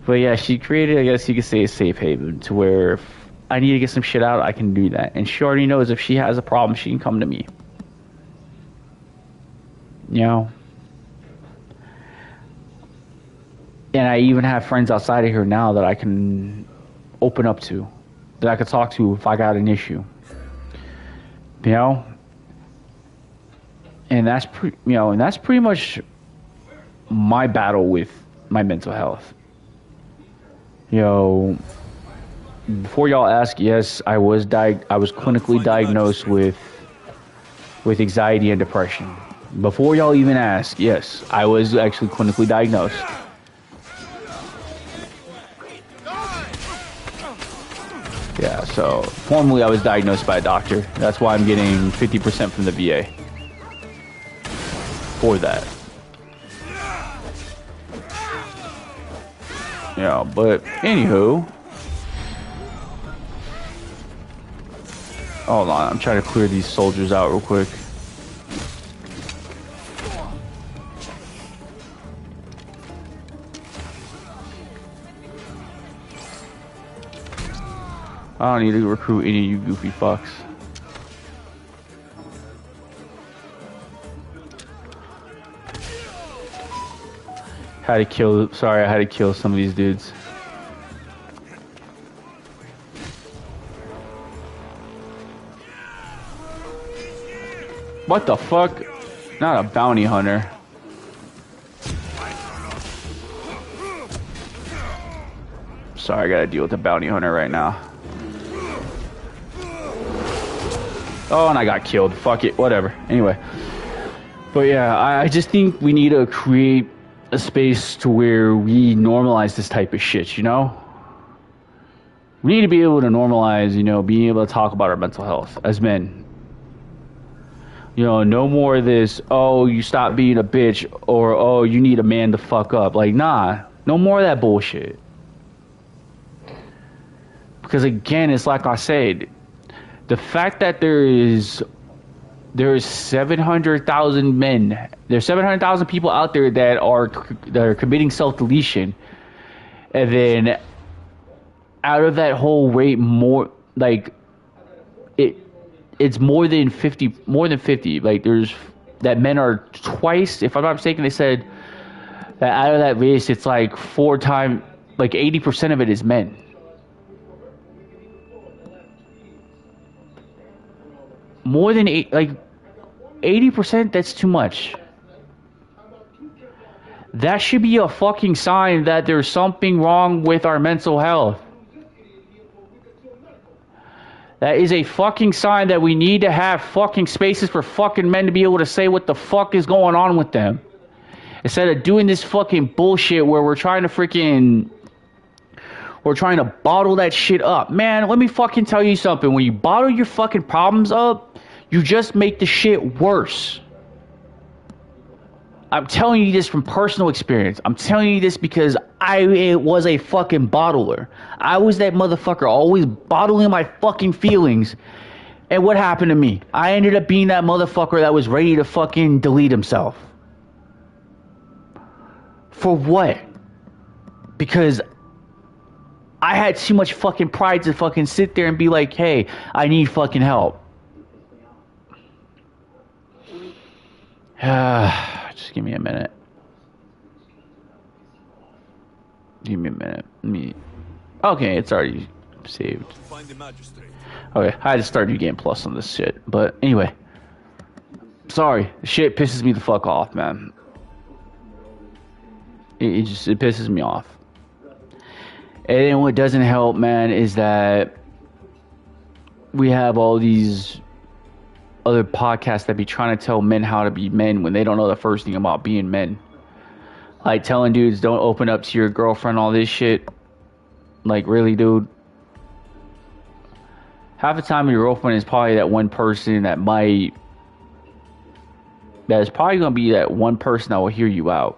but yeah, she created, I guess you could say, a safe haven to where if I need to get some shit out, I can do that. And she already knows if she has a problem, she can come to me. You know? And I even have friends outside of here now that I can open up to, that I could talk to if I got an issue. You know? And that's pretty much my battle with my mental health. You know, before y'all ask, yes, I was clinically diagnosed with anxiety and depression. Before y'all even ask, yes, I was actually clinically diagnosed. Yeah, so formally I was diagnosed by a doctor. That's why I'm getting 50% from the VA for that. Yeah, but anywho, hold on, I'm trying to clear these soldiers out real quick. I don't need to recruit any of you goofy fucks. I had to kill some of these dudes. What the fuck? Not a bounty hunter. Sorry, I gotta deal with the bounty hunter right now. Oh, and I got killed. Fuck it, whatever. Anyway. But yeah, I just think we need to create a space to where we normalize this type of shit, you know? We need to be able to normalize, you know, being able to talk about our mental health as men. You know, no more of this, oh, you stop being a bitch, or, oh, you need a man to fuck up. Like, nah, no more of that bullshit. Because again, it's like I said, the fact that there's 700,000 men, there's 700,000 people out there that are committing self-deletion, and then out of that whole rate, more like it's more than 50. Like there's that men are twice, if I'm not mistaken, they said that out of that race, it's like 4 times, like 80% of it is men. More than 80%, that's too much. That should be a fucking sign that there's something wrong with our mental health. That is a fucking sign that we need to have fucking spaces for fucking men to be able to say what the fuck is going on with them. Instead of doing this fucking bullshit where we're trying to bottle that shit up. Man, let me fucking tell you something. When you bottle your fucking problems up, you just make the shit worse. I'm telling you this from personal experience. I'm telling you this because I was a fucking bottler. I was that motherfucker always bottling my fucking feelings. And what happened to me? I ended up being that motherfucker that was ready to fucking delete himself. For what? Because I had too much fucking pride to fucking sit there and be like, hey, I need fucking help. Just give me a minute. Give me a minute. Okay, it's already saved. Find the magistrate. Okay, I had to start new game plus on this shit. But anyway. Sorry. The shit pisses me the fuck off, man. It pisses me off. And then what doesn't help, man, is that we have all these other podcasts that be trying to tell men how to be men when they don't know the first thing about being men. Like telling dudes don't open up to your girlfriend, all this shit. Like, really, dude? Half the time your girlfriend is probably that one person that is probably going to be that one person that will hear you out.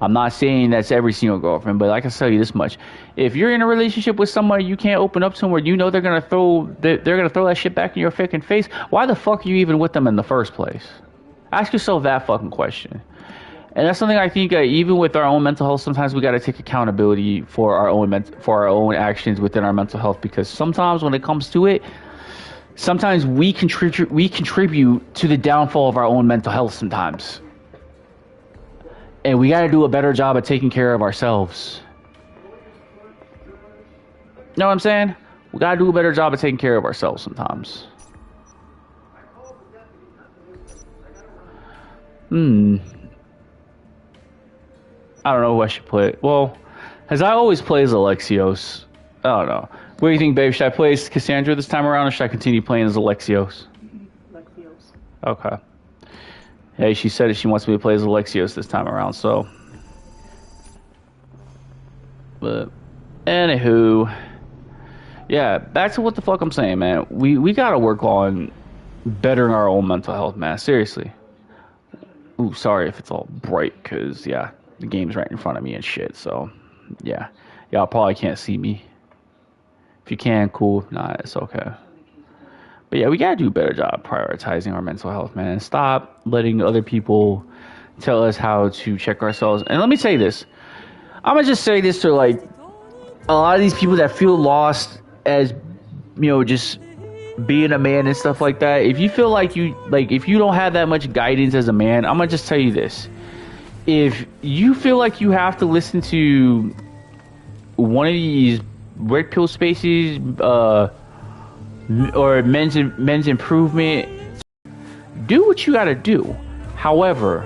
I'm not saying that's every single girlfriend, but I can tell you this much. If you're in a relationship with somebody you can't open up to them, where you know they're going to throw that shit back in your fucking face, why the fuck are you even with them in the first place? Ask yourself that fucking question. And that's something I think even with our own mental health, sometimes we got to take accountability for our own actions within our mental health, because sometimes when it comes to it, sometimes we contribute to the downfall of our own mental health sometimes. And we got to do a better job of taking care of ourselves. Know what I'm saying? We got to do a better job of taking care of ourselves sometimes. I don't know who I should play. Well, as I always play as Alexios. I don't know. What do you think, babe? Should I play as Cassandra this time around, or should I continue playing as Alexios? Alexios. Okay. Hey, she said she wants me to play as Alexios this time around, so. But, anywho. Yeah, back to what the fuck I'm saying, man. We gotta work on bettering our own mental health, man. Seriously. Ooh, sorry if it's all bright, because, yeah, the game's right in front of me and shit, so, yeah. Y'all probably can't see me. If you can, cool. If not, it's okay. But yeah, we gotta do a better job prioritizing our mental health, man. Stop letting other people tell us how to check ourselves. And let me say this. I'm gonna just say this to, like, a lot of these people that feel lost as, you know, just being a man and stuff like that. If you feel like if you don't have that much guidance as a man, I'm gonna just tell you this. If you feel like you have to listen to one of these red pill spaces, or men's improvement, do what you gotta do. However,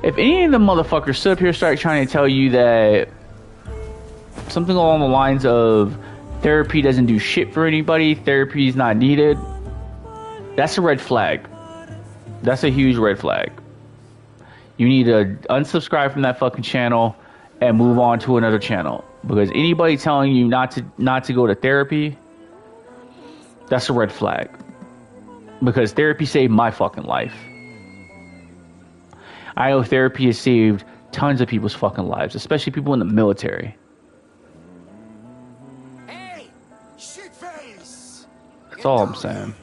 if any of the motherfuckers sit up here start trying to tell you that something along the lines of therapy doesn't do shit for anybody, therapy is not needed, that's a red flag. That's a huge red flag. You need to unsubscribe from that fucking channel and move on to another channel, because anybody telling you not to go to therapy, that's a red flag. Because therapy saved my fucking life. I know therapy has saved tons of people's fucking lives, especially people in the military. Hey, shitface! That's all I'm saying.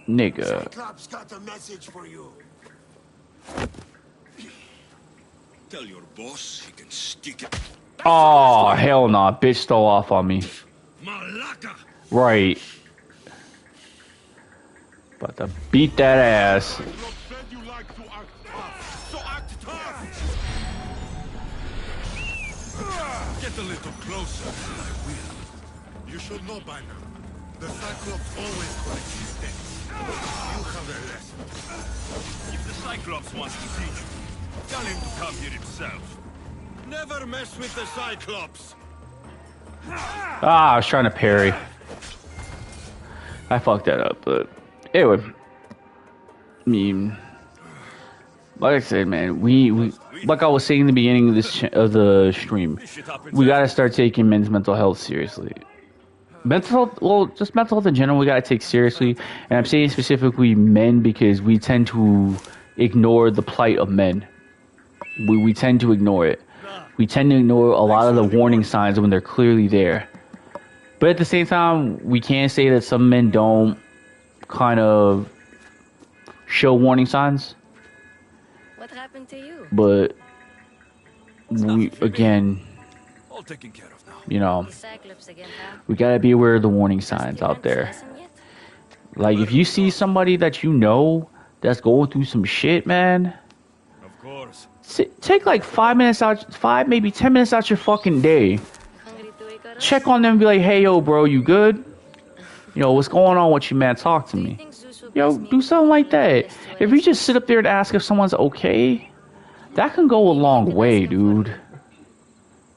Nigga. Cyclops got a message for you. Tell your boss he can stick it. Oh, hell nah. Bitch stole off on me. Malaka! Right. About to beat that ass. Get a little closer. I will. You should know by now. The Cyclops always corrects mistakes. You have a lesson. If the Cyclops wants to teach you, tell him to come here himself. Never mess with the Cyclops. Ah, I was trying to parry. I fucked that up, but anyway. I mean, like I said, man, we like I was saying in the beginning of the stream, we gotta start taking men's mental health seriously. Mental health, well, just mental health in general, we gotta take seriously. And I'm saying specifically men because we tend to ignore the plight of men. We tend to ignore it. We tend to ignore a lot of the warning signs when they're clearly there. But at the same time, we can't say that some men don't kind of show warning signs. What happened to you? But we, again, All taken care of now. you know, The Cyclops again, huh? we gotta be aware of the warning signs out there. Like, if you see somebody that you know that's going through some shit, man, Of course. take like 5 minutes out, maybe 10 minutes out your fucking day. Check on them and be like, hey, yo, bro, you good? You know, what's going on with you, man? Talk to me. Yo, do something like that. If you just sit up there and ask if someone's okay, that can go a long way, dude.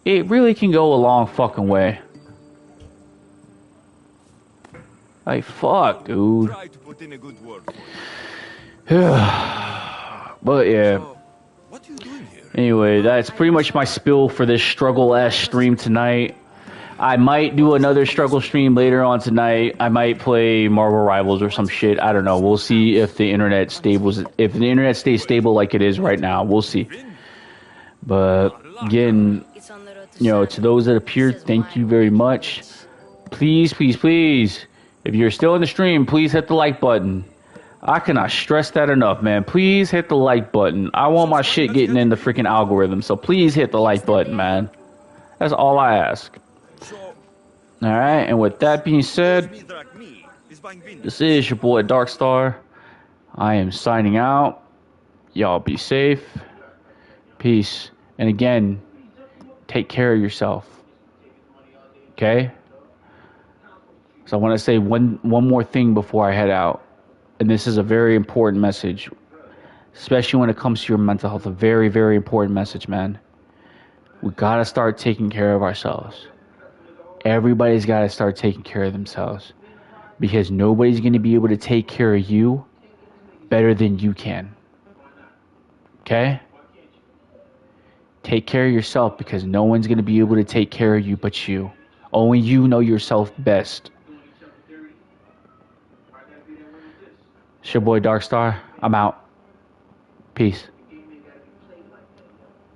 It really can go a long fucking way. Like, fuck, dude. Try to put in a good word for you. But yeah. So, what are you doing here? Anyway, that's pretty much my spill for this struggle-ass stream tonight. I might do another struggle stream later on tonight. I might play Marvel Rivals or some shit. I don't know. We'll see if the internet stays stable like it is right now. We'll see. But again, It's on the road you know, to those that appear, thank you very much. Please, please, please, if you're still in the stream, please hit the like button. I cannot stress that enough, man. Please hit the like button. I want my shit getting in the freaking algorithm, so please hit the like button, man. That's all I ask. Alright, and with that being said, this is your boy Darkstar. I am signing out. Y'all be safe. Peace. And again, take care of yourself. Okay? So I want to say one more thing before I head out. And this is a very important message, especially when it comes to your mental health. A very, very important message, man. We got to start taking care of ourselves. Everybody's got to start taking care of themselves, because nobody's going to be able to take care of you better than you can. Okay? Take care of yourself, because no one's going to be able to take care of you but you. Only you know yourself best. It's your boy Darkstar. I'm out. Peace.